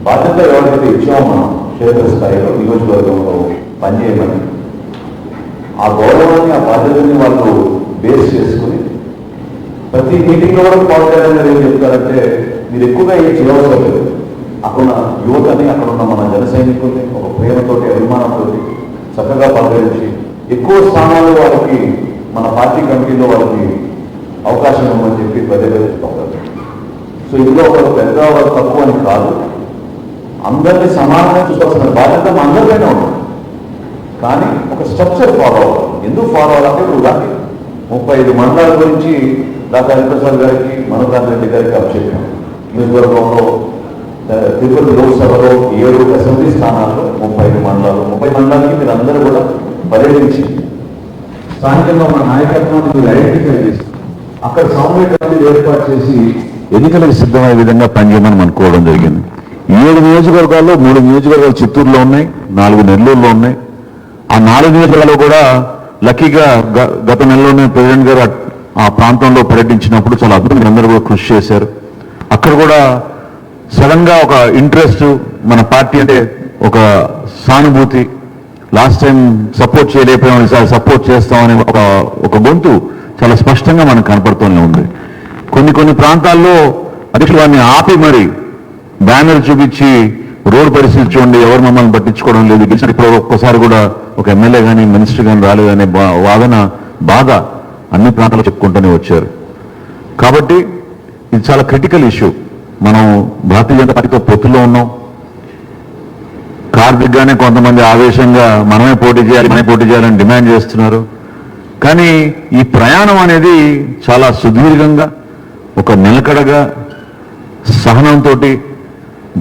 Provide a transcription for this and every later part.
బాధ్యత ఎవరైతే ఇచ్చామో మనం క్షేత్రస్థాయిలో నియోజకవర్గంలో పనిచేయమని ఆ గౌరవాన్ని ఆ బాధ్యతని వాళ్ళు బేస్ చేసుకుని ప్రతి మీటింగ్లో కూడా పాల్గొనే ఏం చెప్తారంటే మీరు ఎక్కువగా ఏం చేయవసరం లేదు, అక్కడున్న యువతని అక్కడున్న మన జన సైనికుల్ని ఒక ప్రేమతోటి అభిమానంతో చక్కగా పాల్గొంచి ఎక్కువ స్థానాలు వాళ్ళకి మన పార్టీ కమిటీలో వాళ్ళకి అవకాశం ఇవ్వమని చెప్పి పదే పదే చెప్తారు. సో ఇందులో ఒక పెద్ద తక్కువ అని కాదు, అందరినీ సమానంగా చూసుకోవాల్సిన బాధ్యత మా అందరికైనా ఉంటుంది. కానీ ఒక స్ట్రక్చర్ ఫాలో అవ్వాలి. ఎందుకు ఫాలో అవ్వాలంటే ఉదాహరణ 35 మండలాల గురించి డాక్టర్ హరిప్రసాద్ గారికి మనోహర్ రెడ్డి గారికి అభిషేకం, నియోజకవర్గంలో తిరుపతి లోక్సభలో 7 అసెంబ్లీ స్థానాల్లో 35 మండలాలు, 30 మండలాలకి మీరు అందరూ కూడా పర్యటించి స్థానికంగా మన నాయకత్వాన్ని మీరు ఐడెంటిఫై చేసి అక్కడ సమన్వయ కమిటీ ఏర్పాటు చేసి ఎన్నికలకు సిద్ధమయ్యే విధంగా పనిచేయమని అనుకోవడం జరిగింది. 7 నియోజకవర్గాల్లో 3 నియోజకవర్గాలు చిత్తూరులో ఉన్నాయి, 4 నెల్లూరులో ఉన్నాయి. ఆ 4 నియోజకవర్గాలు కూడా లక్కీగా గత నెలలోనే ప్రెసిడెంట్ గారు ఆ ప్రాంతంలో పర్యటించినప్పుడు చాలా అద్భుతంగా అందరూ కూడా కృషి చేశారు. అక్కడ కూడా సడన్ గా ఒక ఇంట్రెస్ట్, మన పార్టీ అంటే ఒక సానుభూతి, లాస్ట్ టైం సపోర్ట్ చేయలేకపోయాం, ఈసారి సపోర్ట్ చేస్తామని ఒక గొంతు చాలా స్పష్టంగా మనకు కనపడుతూనే ఉంది. కొన్ని ప్రాంతాల్లో అధ్యక్షులు వారిని ఆపి మరి బ్యానర్ చూపించి రోడ్డు పరిస్థితి చూడండి, ఎవరు మమ్మల్ని పట్టించుకోవడం లేదు, ఇప్పుడు ఒక్కసారి కూడా ఒక ఎమ్మెల్యే కానీ మినిస్టర్ కానీ రాలేదనే వాదన బాధ అన్ని ప్రాంతాల్లో చెప్పుకుంటూనే వచ్చారు. కాబట్టి ఇది చాలా క్రిటికల్ ఇష్యూ. మనం భారతీయ జనతా పార్టీతో పొత్తులో ఉన్నాం. కార్మిక్గానే కొంతమంది ఆవేశంగా మనమే పోటీ చేయాలని డిమాండ్ చేస్తున్నారు. కానీ ఈ ప్రయాణం అనేది చాలా సుదీర్ఘంగా, ఒక నిలకడగా, సహనంతో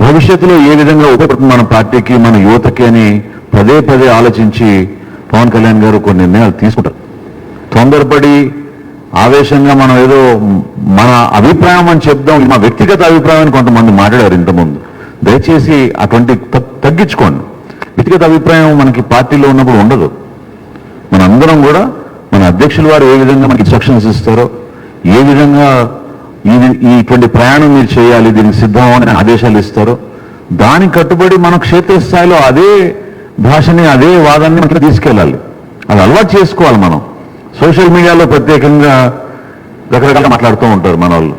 భవిష్యత్తులో ఏ విధంగా ఉపయోగపడుతుంది మన పార్టీకి, మన యువతకి అని పదే పదే ఆలోచించి పవన్ కళ్యాణ్ గారు కొన్ని నిర్ణయాలు తీసుకుంటారు. తొందరపడి ఆవేశంగా మనం ఏదో మన అభిప్రాయం అని చెప్దాం, మా వ్యక్తిగత అభిప్రాయాన్ని కొంతమంది మాట్లాడారు ఇంతకుముందు. దయచేసి అటువంటి తగ్గించుకోండి. వ్యక్తిగత అభిప్రాయం మనకి పార్టీలో ఉన్నప్పుడు ఉండదు. మనందరం కూడా మన అధ్యక్షుల వారు ఏ విధంగా మనకి ఇన్స్ట్రక్షన్స్ ఇస్తారో, ఏ విధంగా ఇటువంటి ప్రయాణం మీరు చేయాలి, దీనికి సిద్ధం అని ఆదేశాలు ఇస్తారో దానికి కట్టుబడి మన క్షేత్రస్థాయిలో అదే భాషని, అదే వాదాన్ని మనకి తీసుకెళ్ళాలి. అది అలవాటు చేసుకోవాలి. మనం సోషల్ మీడియాలో ప్రత్యేకంగా రకరకాలుగా మాట్లాడుతూ ఉంటారు మన వాళ్ళు.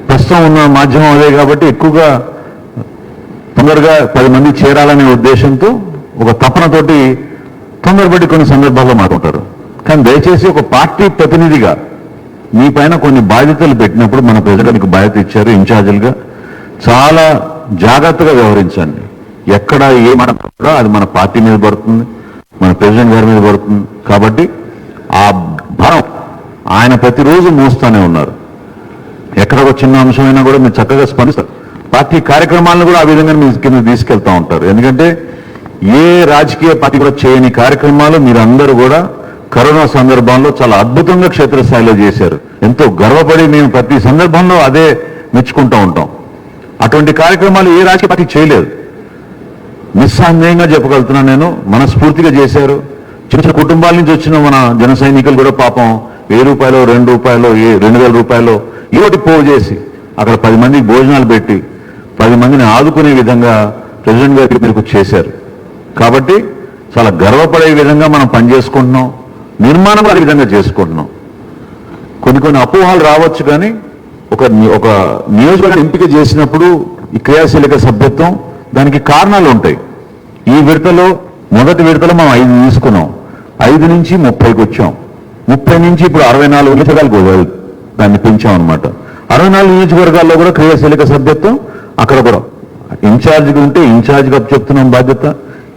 ప్రస్తుతం ఉన్న మాధ్యమం అదే కాబట్టి ఎక్కువగా తొందరగా 10 మంది చేరాలనే ఉద్దేశంతో ఒక తపనతోటి తొందరపడి కొన్ని సందర్భాల్లో మాట్లాడతారు. కానీ దయచేసి ఒక పార్టీ ప్రతినిధిగా మీ పైన కొన్ని బాధ్యతలు పెట్టినప్పుడు మన ప్రజలు మీకు బాధ్యత ఇచ్చారు ఇన్ఛార్జీలుగా, చాలా జాగ్రత్తగా వ్యవహరించండి. ఎక్కడ ఏ మాట కూడా అది మన పార్టీ మీద పడుతుంది, మన ప్రెసిడెంట్ గారి మీద పడుతుంది. కాబట్టి ఆ భారం ఆయన ప్రతిరోజు మోస్తూనే ఉన్నారు. ఎక్కడ ఒక చిన్న అంశమైనా కూడా మీరు చక్కగా స్పందిస్తారు. పార్టీ కార్యక్రమాలను కూడా ఆ విధంగా మీ కింద తీసుకెళ్తూ ఉంటారు. ఎందుకంటే ఏ రాజకీయ పార్టీ కూడా చేయని కార్యక్రమాలు మీరందరూ కూడా కరోనా సందర్భంలో చాలా అద్భుతంగా క్షేత్రస్థాయిలో చేశారు. ఎంతో గర్వపడి మేము ప్రతి సందర్భంలో అదే మెచ్చుకుంటూ ఉంటాం. అటువంటి కార్యక్రమాలు ఏ రాజకీయ పార్టీ చేయలేదు. నిస్సందేహంగా చెప్పగలుగుతున్నాను నేను, మనస్ఫూర్తిగా చేశారు. చిన్న చిన్న కుటుంబాల నుంచి వచ్చిన మన జన సైనికులు కూడా పాపం 1000 రూపాయలు, 2 రూపాయలు, 2000 రూపాయలు ఇవటి పోగు చేసి అక్కడ 10 మందికి భోజనాలు పెట్టి 10 మందిని ఆదుకునే విధంగా ప్రెసిడెంట్ గారికి మీరు చేశారు. కాబట్టి చాలా గర్వపడే విధంగా మనం పనిచేసుకుంటున్నాం, నిర్మాణం అదే విధంగా చేసుకుంటున్నాం. కొన్ని అపోహలు రావచ్చు, కానీ ఒక నియోజకవర్గం ఎంపిక చేసినప్పుడు ఈ క్రియాశీలక సభ్యత్వం దానికి కారణాలు ఉంటాయి. ఈ విడతలో మొదటి విడతలో మనం 5 తీసుకున్నాం, 5 నుంచి 30కి వచ్చాం, 30 నుంచి ఇప్పుడు 64 నియోజకవర్గాలకు దాన్ని పెంచాం అనమాట. 64 నియోజకవర్గాల్లో కూడా క్రియాశీలక సభ్యత్వం, అక్కడ కూడా ఇన్ఛార్జిగా ఉంటే ఇన్ఛార్జిగా చెప్తున్నాం బాధ్యత,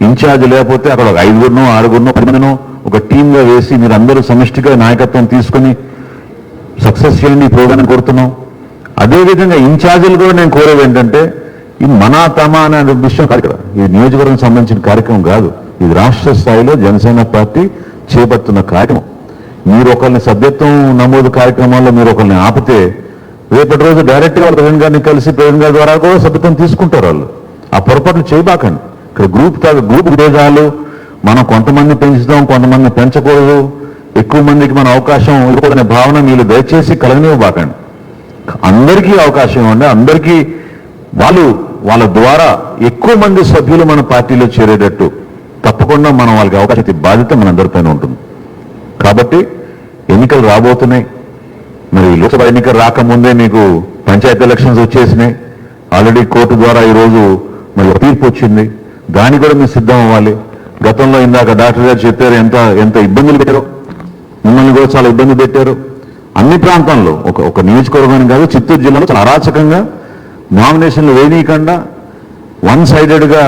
ఇన్ఛార్జ్ లేకపోతే అక్కడ 5గురినో 6గురినో 10 మందినో ఒక టీంగా వేసి మీరు అందరూ సమిష్టిగా నాయకత్వం తీసుకుని సక్సెస్ చేయండి ఈ ప్రోగ్రాం కోరుతున్నాం. అదేవిధంగా ఇన్ఛార్జీలు కూడా నేను కోరేది ఏంటంటే, ఇది మన తమ అనే విషయం కాదు కదా, ఇది నియోజకవర్గం సంబంధించిన కార్యక్రమం కాదు, ఇది రాష్ట్ర స్థాయిలో జనసేన పార్టీ చేపడుతున్న కార్యక్రమం. మీరు ఒకరిని సభ్యత్వం నమోదు కార్యక్రమాల్లో మీరు ఒకరిని ఆపితే రేపటి రోజు డైరెక్ట్గా ప్రెసిడెంట్ గారిని కలిసి ప్రెసిడెంట్ గారి ద్వారా కూడా సభ్యత్వం తీసుకుంటారు వాళ్ళు. ఆ పొరపాట్లు చేయబాకండి. ఇక్కడ గ్రూప్ విభేదాలు, మనం కొంతమంది పెంచుతాం, కొంతమంది పెంచకూడదు, ఎక్కువ మందికి మన అవకాశం ఇవ్వకూడదనే భావన మీరు దయచేసి కలగనివ్వబాకండి. అందరికీ అవకాశం ఇవ్వండి. అందరికీ వాళ్ళు వాళ్ళ ద్వారా ఎక్కువ మంది సభ్యులు మన పార్టీలో చేరేటట్టు తప్పకుండా మనం వాళ్ళకి అవకాశం ఇచ్చే బాధ్యత మనందరిపైన ఉంటుంది. కాబట్టి ఎన్నికలు రాబోతున్నాయి. మరి లోక్సభ ఎన్నికలు రాకముందే మీకు పంచాయతీ ఎలక్షన్స్ వచ్చేసినాయి. ఆల్రెడీ కోర్టు ద్వారా ఈరోజు మరి తీర్పు వచ్చింది. దానికి కూడా మీరు సిద్ధం అవ్వాలి. గతంలో ఇందాక డాక్టర్ గారు చెప్పారు ఎంత ఇబ్బందులు పెట్టారో, మిమ్మల్ని కూడా చాలా ఇబ్బంది పెట్టారు. అన్ని ప్రాంతాల్లో ఒక నియోజకవర్గాన్ని కాదు, చిత్తూరు జిల్లాలో చాలా అరాచకంగా నామినేషన్లు వేయనీయకుండా వన్ సైడెడ్గా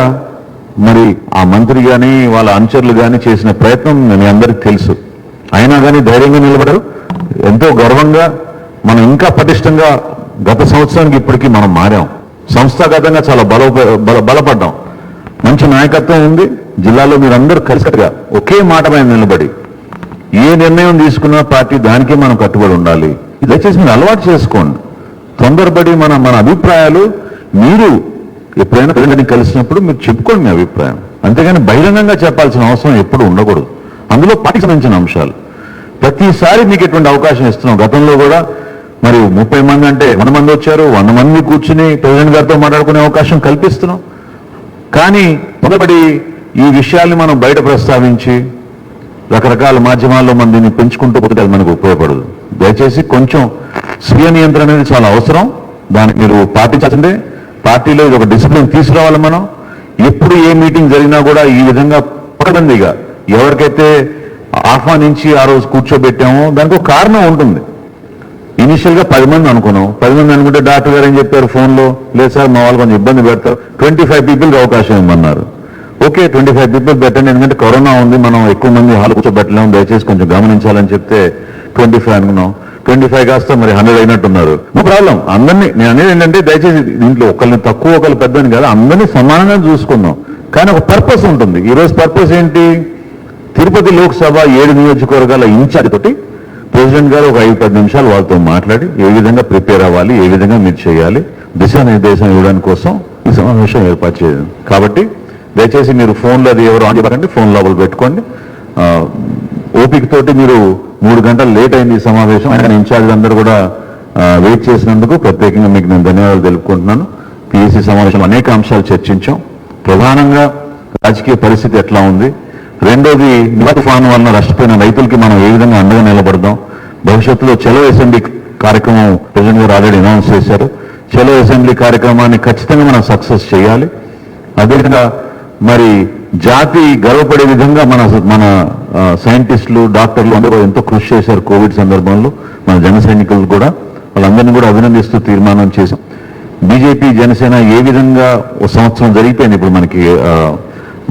మరి ఆ మంత్రి కానీ వాళ్ళ అనుచరులు కానీ చేసిన ప్రయత్నం మీ అందరికీ తెలుసు. అయినా కానీ ధైర్యంగా నిలబడరు. ఎంతో గర్వంగా మనం ఇంకా పటిష్టంగా గత సంవత్సరానికి ఇప్పటికీ మనం మారాం. సంస్థాగతంగా చాలా బలపడ్డాం. మంచి నాయకత్వం ఉంది. జిల్లాలో మీరందరూ కలిసికట్టుగా ఒకే మాట మీద నిలబడి ఏ నిర్ణయం తీసుకున్నా పార్టీ దానికే మనం కట్టుబడి ఉండాలి. దయచేసి మీరు అలవాటు చేసుకోండి. తొందరపడి మన అభిప్రాయాలు మీరు ఎప్పుడైనా ప్రజలని కలిసినప్పుడు మీరు చెప్పుకోండి మీ అభిప్రాయం. అంతేగాని బహిరంగంగా చెప్పాల్సిన అవసరం ఎప్పుడు ఉండకూడదు. అందులో పార్టీకి సంబంధించిన అంశాలు ప్రతిసారి మీకు ఎటువంటి అవకాశం ఇస్తున్నాం. గతంలో కూడా మరి 30 మంది అంటే 100 మంది వచ్చారు. 100 మంది కూర్చుని ప్రెసిడెంట్ గారితో మాట్లాడుకునే అవకాశం కల్పిస్తున్నాం. కానీ మొదటి ఈ విషయాల్ని మనం బయట ప్రస్తావించి రకరకాల మాధ్యమాల్లో మనం దీన్ని పెంచుకుంటూ పోతే అది మనకు ఉపయోగపడదు. దయచేసి కొంచెం స్వీయ నియంత్రణ అనేది చాలా అవసరం. దానికి మీరు పాటించాల్సిందే. పార్టీలో ఇది ఒక డిసిప్లిన్ తీసుకురావాలి. మనం ఎప్పుడు ఏ మీటింగ్ జరిగినా కూడా ఈ విధంగా పకడ్బందీగా ఎవరికైతే ఆహ్వానించి ఆ రోజు కూర్చోబెట్టామో దానికి ఒక కారణం ఉంటుంది. ఇనిషియల్గా 10 మంది అనుకున్నాం. 10 మంది అనుకుంటే డాక్టర్ గారు ఏం చెప్పారు ఫోన్లో, లేదు సార్ మా వాళ్ళు కొంచెం ఇబ్బంది పెడతారు, 25 పీపుల్కి అవకాశం ఇవ్వమన్నారు. ఓకే, 25 పీపుల్ పెట్టండి, ఎందుకంటే కరోనా ఉంది, మనం ఎక్కువ మంది హాల్ కూర్చోబెట్టలేము, దయచేసి కొంచెం గమనించాలని చెప్తే 25 అనుకున్నాం. 25 కాస్త మరి 100 అయినట్టున్నారు. No problem. అందరినీ నేను అనేది ఏంటంటే దయచేసి దీంట్లో ఒకరిని తక్కువ ఒకరు పెద్దని కాదు, అందరినీ సమానంగా చూసుకుందాం. కానీ ఒక పర్పస్ ఉంటుంది. ఈరోజు పర్పస్ ఏంటి? తిరుపతి లోక్సభ 7 నియోజకవర్గాల ఇన్ఛార్జ్ తోటి ప్రెసిడెంట్ గారు ఒక 5-10 నిమిషాలు వాళ్ళతో మాట్లాడి ఏ విధంగా ప్రిపేర్ అవ్వాలి, ఏ విధంగా మీరు చేయాలి, దిశానిర్దేశం ఇవ్వడానికి కోసం ఈ సమావేశం ఏర్పాటు చేయడం. కాబట్టి దయచేసి మీరు ఫోన్లో అది ఎవరు ఆన్ చెప్పండి, ఫోన్ లోపల పెట్టుకోండి. ఓపిక తోటి మీరు 3 గంటలు లేట్ అయింది ఈ సమావేశం. ఆయన ఇన్ఛార్జ్ అందరూ కూడా వెయిట్ చేసినందుకు ప్రత్యేకంగా మీకు నేను ధన్యవాదాలు తెలుపుకుంటున్నాను. పిఎస్సి సమావేశంలో అనేక అంశాలు చర్చించాం. ప్రధానంగా రాజకీయ పరిస్థితి ఎట్లా ఉంది, రెండోది తుఫాను వలన నష్టపోయిన రైతులకి మనం ఏ విధంగా అండగా నిలబడదాం, భవిష్యత్తులో చలో అసెంబ్లీ కార్యక్రమం ప్రెసిడెంట్ గారు ఆల్రెడీ అనౌన్స్ చేశారు. చలో అసెంబ్లీ కార్యక్రమాన్ని ఖచ్చితంగా మనం సక్సెస్ చేయాలి. అదేవిధంగా మరి జాతి గర్వపడే విధంగా మన సైంటిస్టులు, డాక్టర్లు అందరూ ఎంతో కృషి చేశారు కోవిడ్ సందర్భంలో. మన జన సైనికులు కూడా వాళ్ళందరినీ కూడా అభినందిస్తూ తీర్మానం చేశాం. బీజేపీ జనసేన ఏ విధంగా ఒక సంవత్సరం జరిగిపోయింది. ఇప్పుడు మనకి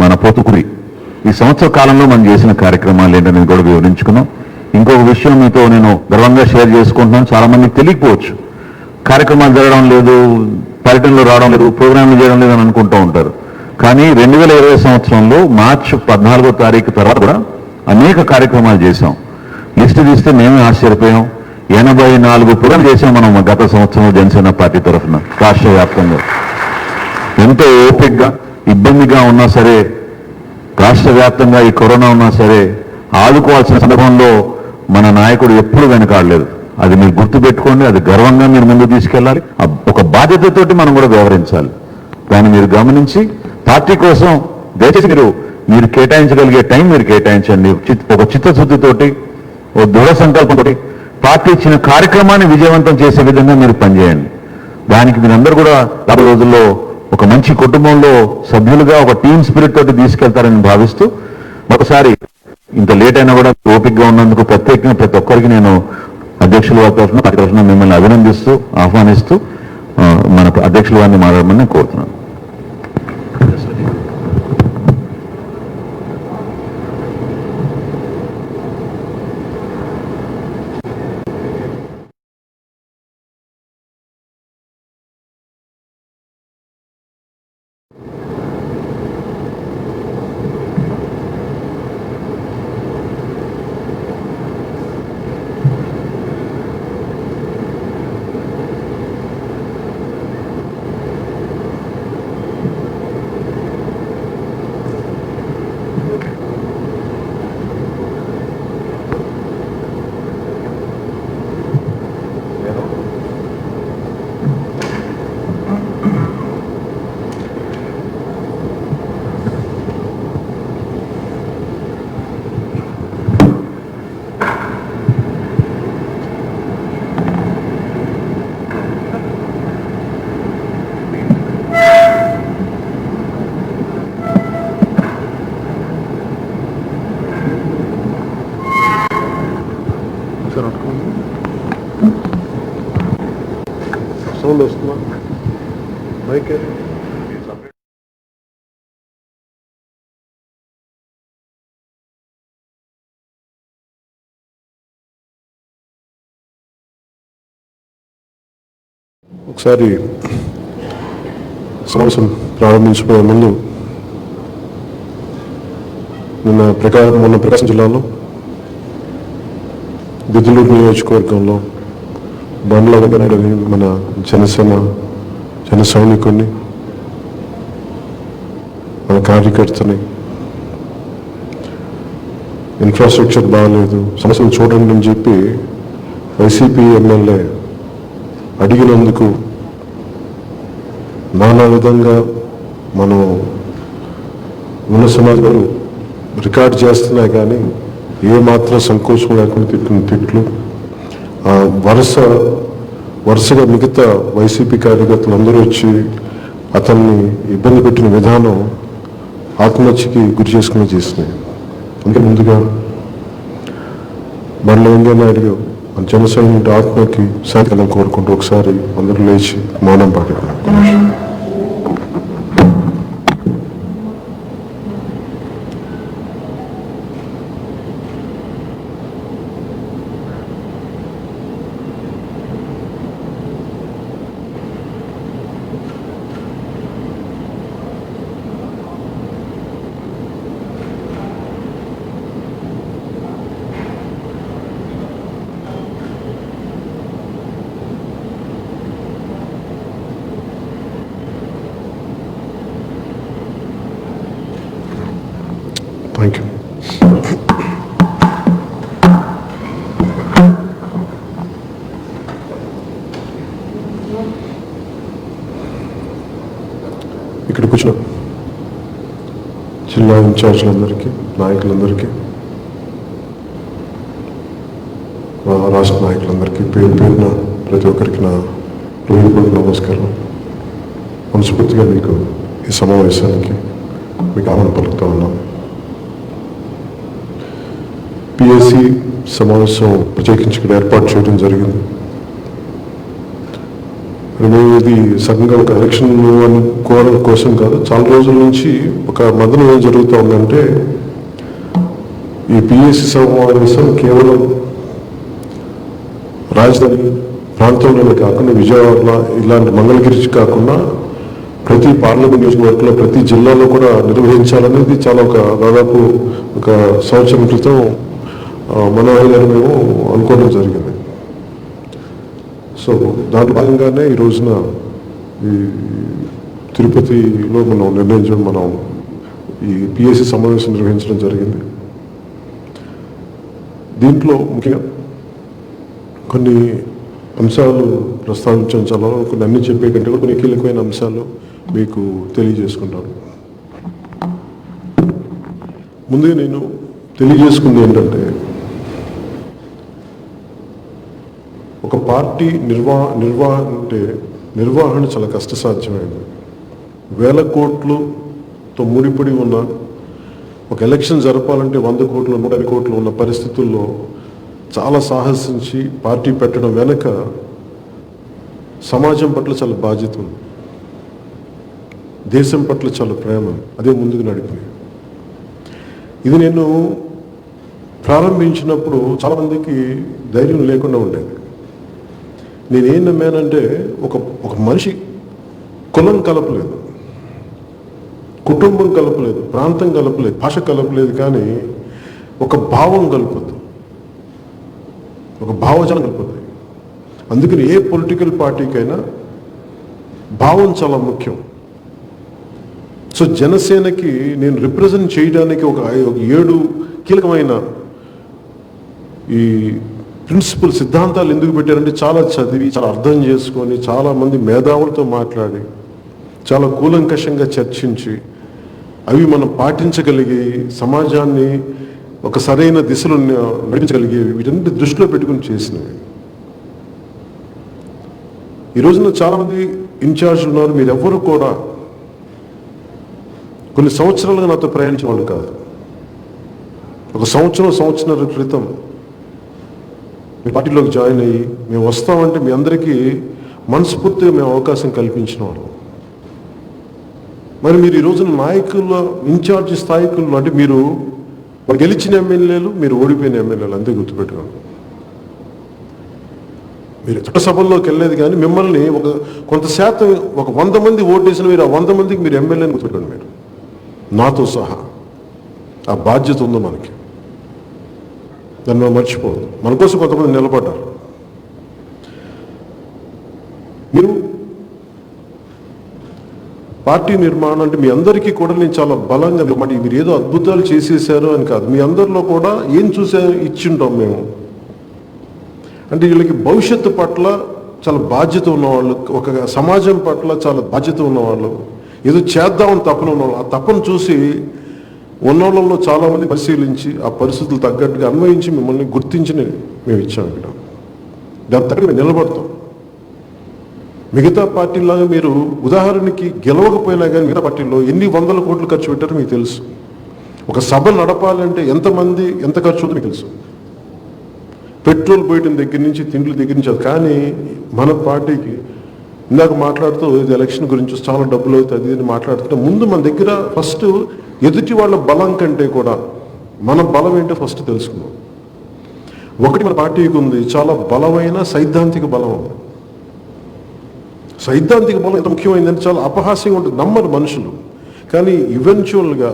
మన పొత్తుకురి ఈ సంవత్సర కాలంలో మనం చేసిన కార్యక్రమాలు ఏంటనేది కూడా వివరించుకున్నాం. ఇంకొక విషయం మీతో నేను గర్వంగా షేర్ చేసుకుంటున్నాను. చాలా మందికి తెలియకపోవచ్చు, కార్యక్రమాలు జరగడం లేదు, పర్యటనలు రావడం లేదు, ప్రోగ్రాంలు చేయడం లేదు అని అనుకుంటూ ఉంటారు. కానీ 2020 సంవత్సరంలో మార్చి 14వ తారీఖు తర్వాత కూడా అనేక కార్యక్రమాలు చేశాం. లిస్టు తీస్తే మేమే ఆశ్చర్యపోయాం. 84 ప్రోగ్రాంలు చేశాం మనం గత సంవత్సరం జనసేన పార్టీ తరఫున రాష్ట్ర వ్యాప్తంగా. ఎంతో ఓపికగా ఇబ్బందిగా ఉన్నా సరే, రాష్ట్ర వ్యాప్తంగా ఈ కరోనా ఉన్నా సరే ఆదుకోవాల్సిన సందర్భంలో మన నాయకుడు ఎప్పుడు వెనకాడలేదు. అది మీరు గుర్తుపెట్టుకోండి. అది గర్వంగా మీరు ముందుకు తీసుకెళ్ళాలి. ఒక బాధ్యతతోటి మనం కూడా వ్యవహరించాలి. దాన్ని మీరు గమనించి పార్టీ కోసం దయచేసి మీరు కేటాయించగలిగే టైం మీరు కేటాయించండి. ఒక చిత్తశుద్ధితోటి, ఒక దృఢ సంకల్పంతో పార్టీ ఇచ్చిన కార్యక్రమాన్ని విజయవంతం చేసే విధంగా మీరు పనిచేయండి. దానికి మీరందరూ కూడా రాబోయే రోజుల్లో ఒక మంచి కుటుంబంలో సభ్యులుగా ఒక టీమ్ స్పిరిట్ తోటి తీసుకెళ్తారని భావిస్తూ ఒకసారి ఇంత లేట్ అయినా కూడా ఓపికగా ఉన్నందుకు ప్రత్యేకంగా ప్రతి ఒక్కరికి నేను అధ్యక్షుల వారి తరఫున పార్టీ తరఫున మిమ్మల్ని అభినందిస్తూ ఆహ్వానిస్తూ మన అధ్యక్షుల వారిని మాట్లాడమని కోరుతున్నాను. సౌండ్ వస్తుందా మైక్? ఒకసారి సమావేశం ప్రారంభించబోయే ముందు మొన్న ప్రకాశం జిల్లాలో గిద్దలూరు నియోజకవర్గంలో బండ్ల వెంకటరెడ్డి మన జన సైనికుడిని మన కార్యకర్తని ఇన్ఫ్రాస్ట్రక్చర్ బాగాలేదు, సమస్యలు చూడండి అని చెప్పి వైసీపీ ఎమ్మెల్యే అడిగినందుకు నానా విధంగా మనం ఉన్న సమాజాలు రికార్డ్ చేస్తున్నాయి, కానీ ఏమాత్రం సంకోచం లేకుండా తిట్టిన తిట్లు, వరుసగా మిగతా వైసీపీ కార్యకర్తలు అందరూ వచ్చి అతన్ని ఇబ్బంది పెట్టిన విధానం ఆత్మహత్యకి గురి చేసుకుని చేసినాయి. అందుకే ముందుగా బండ్ల వెంకయ్యనాయుడు మన జనసైనికుడి ఆత్మకి శాంతి కోరుకుంటూ ఒకసారి అందరూ లేచి మౌనం పాడారు. Thank you. ఇక్కడికి వచ్చిన జిల్లా ఇన్ఛార్జీలందరికీ, నాయకులందరికీ, రాష్ట్ర నాయకులందరికీ పేరు పేరున ప్రతి ఒక్కరికి నా హృదయపూర్వక నమస్కారం. మనస్ఫూర్తిగా మీకు ఈ సమావేశానికి మీకు ఆహ్వానం పలుకుతూ ఉన్నాం. పిఎస్సి సమావేశం ప్రత్యేకించి ఇక్కడ ఏర్పాటు చేయడం జరిగింది. మేము ఇది సడన్గా ఒక ఎలక్షన్ అనుకోవడం కోసం కాదు, చాలా రోజుల నుంచి ఒక మదనం ఏం జరుగుతూ ఉందంటే, ఈ పిఎస్సి సమావేశం కేవలం రాజధాని ప్రాంతంలోనే కాకుండా విజయవాడలో ఇలాంటి మంగళగిరి కాకుండా ప్రతి పార్లమెంట్ నియోజకవర్గంలో ప్రతి జిల్లాలో కూడా నిర్వహించాలనేది చాలా దాదాపు ఒక సంవత్సరం క్రితం మనోహర్ గారు మేము అనుకోవడం జరిగింది. సో దాంట్లో భాగంగానే ఈ రోజున ఈ తిరుపతిలో మనం ఈ పిఎస్సి సమావేశం నిర్వహించడం జరిగింది. దీంట్లో ముఖ్యంగా కొన్ని అంశాలు ప్రస్తావించడం చాలా కొన్ని అన్ని చెప్పే కంటే కూడా కొన్ని కీలకమైన అంశాలు మీకు తెలియజేసుకుంటాను. ముందుగా నేను తెలియజేసుకుంది ఏంటంటే, ఒక పార్టీ నిర్వహణ చాలా కష్టసాధ్యమైంది. వేల కోట్లతో ముడిపడి ఉన్న ఒక ఎలక్షన్ జరపాలంటే 100 కోట్లు 150 కోట్లు ఉన్న పరిస్థితుల్లో చాలా సాహసించి పార్టీ పెట్టడం వెనక సమాజం పట్ల చాలా బాధ్యత ఉంది, దేశం పట్ల చాలా ప్రేమ, అదే ముందుకు నడిపింది. ఇది నేను ప్రారంభించినప్పుడు చాలామందికి ధైర్యం లేకుండా ఉండేది. నేనేం నమ్మానంటే, ఒక మనిషి కులం కలపలేదు, కుటుంబం కలపలేదు, ప్రాంతం కలపలేదు, భాష కలపలేదు, కానీ ఒక భావం కలుపుద్ది, ఒక భావజనం కలుపుద్ది. అందుకని ఏ పొలిటికల్ పార్టీకైనా భావం చాలా ముఖ్యం. సో జనసేనకి నేను రిప్రజెంట్ చేయడానికి ఒక 7 కీలకమైన ఈ ప్రిన్సిపల్ సిద్ధాంతాలు ఎందుకు పెట్టారంటే, చాలా చదివి, చాలా అర్థం చేసుకొని, చాలామంది మేధావులతో మాట్లాడి, చాలా కూలంకషంగా చర్చించి, అవి మనం పాటించగలిగి సమాజాన్ని ఒక సరైన దిశలో నడిపించగలిగేవి, వీటన్నిటి దృష్టిలో పెట్టుకుని చేసినవి. ఈ రోజున చాలామంది ఇన్ఛార్జ్లు ఉన్నారు, మీరెవ్వరూ కూడా కొన్ని సంవత్సరాలుగా నాతో ప్రయాణించిన వాళ్ళు కాదు. ఒక సంవత్సరం క్రితం మీ పార్టీలోకి జాయిన్ అయ్యి మేము వస్తామంటే మీ అందరికీ మనస్ఫూర్తిగా మేము అవకాశం కల్పించిన వాళ్ళం. మరి మీరు ఈ రోజున నాయకుల ఇన్ఛార్జ్ స్థాయికులు అంటే మీరు గెలిచిన ఎమ్మెల్యేలు, మీరు ఓడిపోయిన ఎమ్మెల్యేలు, అంతే గుర్తుపెట్టుకోండి. మీరు చట్టసభల్లోకి వెళ్ళలేదు కానీ మిమ్మల్ని కొంత శాతం 100 మంది ఓటేసిన మీరు ఆ 100 మందికి మీరు ఎమ్మెల్యేని గుర్తుపెట్టుకోండి. మీరు నాతో సహా ఆ బాధ్యత ఉంది మనకి, దాన్ని మనం మర్చిపోవద్దు. మన కోసం కొంతమంది నిలబడ్డారు. మీరు పార్టీ నిర్మాణం అంటే మీ అందరికీ కూడా నేను చాలా బలంగా, మీరు ఏదో అద్భుతాలు చేసేసారు అని కాదు, మీ అందరిలో కూడా ఏం ఇచ్చింటాం మేము అంటే వీళ్ళకి భవిష్యత్తు పట్ల చాలా బాధ్యత ఉన్నవాళ్ళు, ఒక సమాజం పట్ల చాలా బాధ్యత ఉన్నవాళ్ళు, ఏదో చేద్దామని తపన ఉన్నవాళ్ళు. ఆ తపన చూసి ఉన్నోళ్ళలో చాలామంది పరిశీలించి ఆ పరిస్థితులు తగ్గట్టుగా అన్వయించి మిమ్మల్ని గుర్తించి మేము ఇచ్చాము. ఇక్కడ దాని తగ్గ మేము నిలబడతాం. మిగతా పార్టీలాగా మీరు ఉదాహరణకి గెలవకపోయినా కానీ మిగతా పార్టీల్లో ఎన్ని 100 కోట్లు ఖర్చు పెట్టారో మీకు తెలుసు. ఒక సభ నడపాలంటే ఎంతమంది ఎంత ఖర్చు అవుతుందో మీకు తెలుసు. పెట్రోల్ పోయటం దగ్గర నుంచి తిండ్ల దగ్గర నుంచి. కానీ మన పార్టీకి ఇందాక మాట్లాడుతూ ఇది ఎలక్షన్ గురించి చాలా డబ్బులు అవుతుంది అని మాట్లాడుతుంటే ముందు మన దగ్గర ఫస్ట్ ఎదుటి వాళ్ళ బలం కంటే కూడా మన బలం ఏంటో ఫస్ట్ తెలుసుకుందాం. ఒకటి మన పార్టీకి ఉంది, చాలా బలమైన సైద్ధాంతిక బలం ఉంది. సైద్ధాంతిక బలం ఎంత ముఖ్యమైందంటే చాలా అపహాస్యంగా ఉంటుంది, నమ్మరు మనుషులు. కానీ ఈవెన్చువల్గా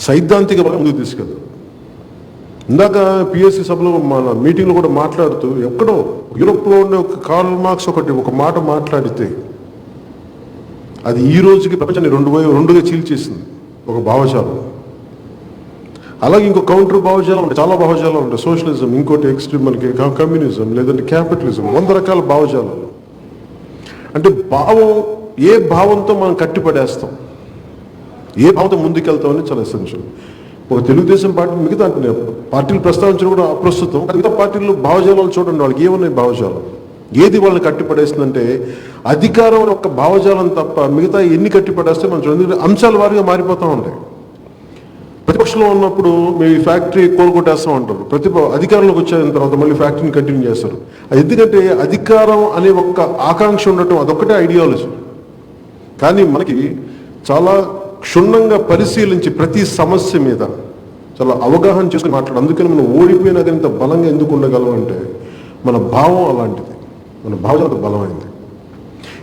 సైద్ధాంతిక బలం ముందుకు తీసుకెళ్తారు. ఇందాక పిఎస్సి సభలో మన మీటింగ్లో కూడా మాట్లాడుతూ ఎక్కడో యూరోప్లో ఉండే ఒక కార్ల్ మార్క్స్ ఒక మాట మాట్లాడితే అది ఈ రోజుకి ప్రపంచాన్ని రెండుగా చీల్చేసింది ఒక భావజాలం. అలాగే ఇంకో కౌంటర్ భావజాలం ఉంటాయి, చాలా భావజాలాలు ఉంటాయి. సోషలిజం, ఇంకోటి ఎక్స్ట్రీమ్ మనకి కమ్యూనిజం, లేదంటే క్యాపిటలిజం, 100 రకాల భావజాలాలు. అంటే ఏ భావంతో మనం కట్టిపడేస్తాం, ఏ భావంతో ముందుకెళ్తామని చాలా ఎసెన్షియల్. ఒక తెలుగుదేశం పార్టీ మిగతా పార్టీలు ప్రస్తావించడం కూడా అప్రస్తుతం. మిగతా పార్టీలు భావజాలాలు చూడండి, వాళ్ళకి ఏమున్నాయి భావజాలం, ఏది వాళ్ళని కట్టిపడేస్తుందంటే అధికారం ఒక భావజాలం తప్ప మిగతా ఎన్ని కట్టిపడేస్తే మనం చూడండి అంశాల వారిగా మారిపోతూ ఉంటాయి. ప్రతిపక్షంలో ఉన్నప్పుడు మేము ఈ ఫ్యాక్టరీ కోలుకొట్టేస్తాం అంటారు, అధికారంలోకి వచ్చిన తర్వాత మళ్ళీ ఫ్యాక్టరీని కంటిన్యూ చేస్తారు. అది ఎందుకంటే అధికారం అనే ఒక ఆకాంక్ష ఉండటం, అదొక్కటే ఐడియాలజీ. కానీ మనకి చాలా క్షుణ్ణంగా పరిశీలించి ప్రతి సమస్య మీద చాలా అవగాహన చేసుకుని మాట్లాడు. అందుకని మనం ఓడిపోయినా కానీ ఇంత బలంగా ఎందుకు ఉండగలం అంటే మన భావం అలాంటిది, మన భావం బలమైంది.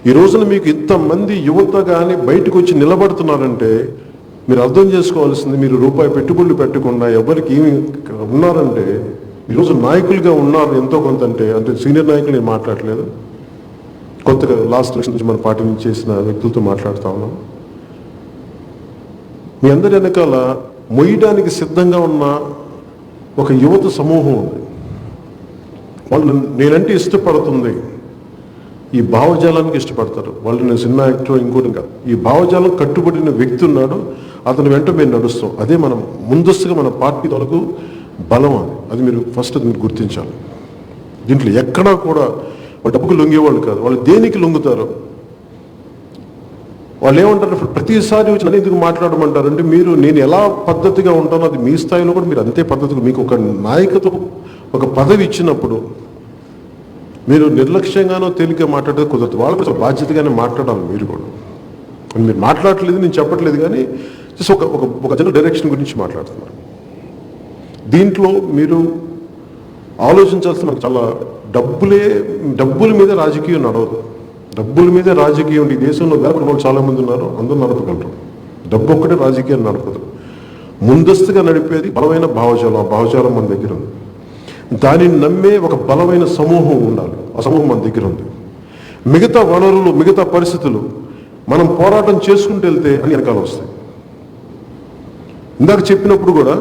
ఈ రోజున మీకు ఇంతమంది యువత కానీ బయటకు వచ్చి నిలబడుతున్నారంటే మీరు అర్థం చేసుకోవాల్సింది, మీరు రూపాయి పెట్టుబడులు పెట్టకుండా ఎవరికి ఏమి ఉన్నారంటే ఈరోజు నాయకులుగా ఉన్నారు ఎంతో కొంత. అంటే సీనియర్ నాయకులు నేను మాట్లాడలేదు, కొత్తగా లాస్ట్ ఎలక్షన్ నుంచి మన పార్టీ నుంచి చేసిన వ్యక్తులతో మాట్లాడుతూ ఉన్నాం. మీ అందరి వెనకాల మొయ్యడానికి సిద్ధంగా ఉన్న ఒక యువత సమూహం ఉంది. వాళ్ళు నేనంటే ఇష్టపడుతుంది, ఈ భావజాలానికి ఇష్టపడతారు. వాళ్ళు నేను సినిమా యాక్టర్ ఇంకోటి కాదు, ఈ భావజాలం కట్టుబడిన వ్యక్తి ఉన్నాడు, అతని వెంట మేము నడుస్తాం. అదే మనం ముందస్తుగా మన పార్టీ తొలకు బలం. అది మీరు ఫస్ట్ మీరు గుర్తించాలి. దీంట్లో ఎక్కడా కూడా డబ్బుకు లొంగేవాళ్ళు కాదు. వాళ్ళు దేనికి లొంగుతారు, వాళ్ళు ఏమంటారు ప్రతిసారి వచ్చి నన్ను ఎందుకు మాట్లాడమంటారు అంటే నేను ఎలా పద్ధతిగా ఉంటానో అది మీ స్థాయిలో కూడా మీరు అంతే పద్ధతిగా. మీకు ఒక నాయకత్వం ఒక పదవి ఇచ్చినప్పుడు మీరు నిర్లక్ష్యంగానో తేలిక మాట్లాడితే కుదరదు. వాళ్ళు కొంచెం బాధ్యతగానే మాట్లాడాలి. మీరు కూడా మీరు మాట్లాడట్లేదు, నేను చెప్పట్లేదు, కానీ జస్ట్ ఒక జనరల్ డైరెక్షన్ గురించి మాట్లాడుతున్నారు. దీంట్లో మీరు ఆలోచించాల్సిన చాలా డబ్బుల మీద రాజకీయం నడవదు. డబ్బుల మీద రాజకీయం ఈ దేశంలో వాళ్ళు చాలామంది ఉన్నారు, అందరూ నడపగలరు. డబ్బు ఒక్కటే రాజకీయం నడపదు. ముందస్తుగా నడిపేది బలమైన భావజాలం. ఆ భావజాలం మన దగ్గర ఉంది. దానిని నమ్మే ఒక బలమైన సమూహం ఉండాలి. ఆ సమూహం మన దగ్గర ఉంది. మిగతా వనరులు, మిగతా పరిస్థితులు మనం పోరాటం చేసుకుంటూ వెళ్తే అన్ని వెనకాల వస్తాయి. ఇందాక చెప్పినప్పుడు కూడా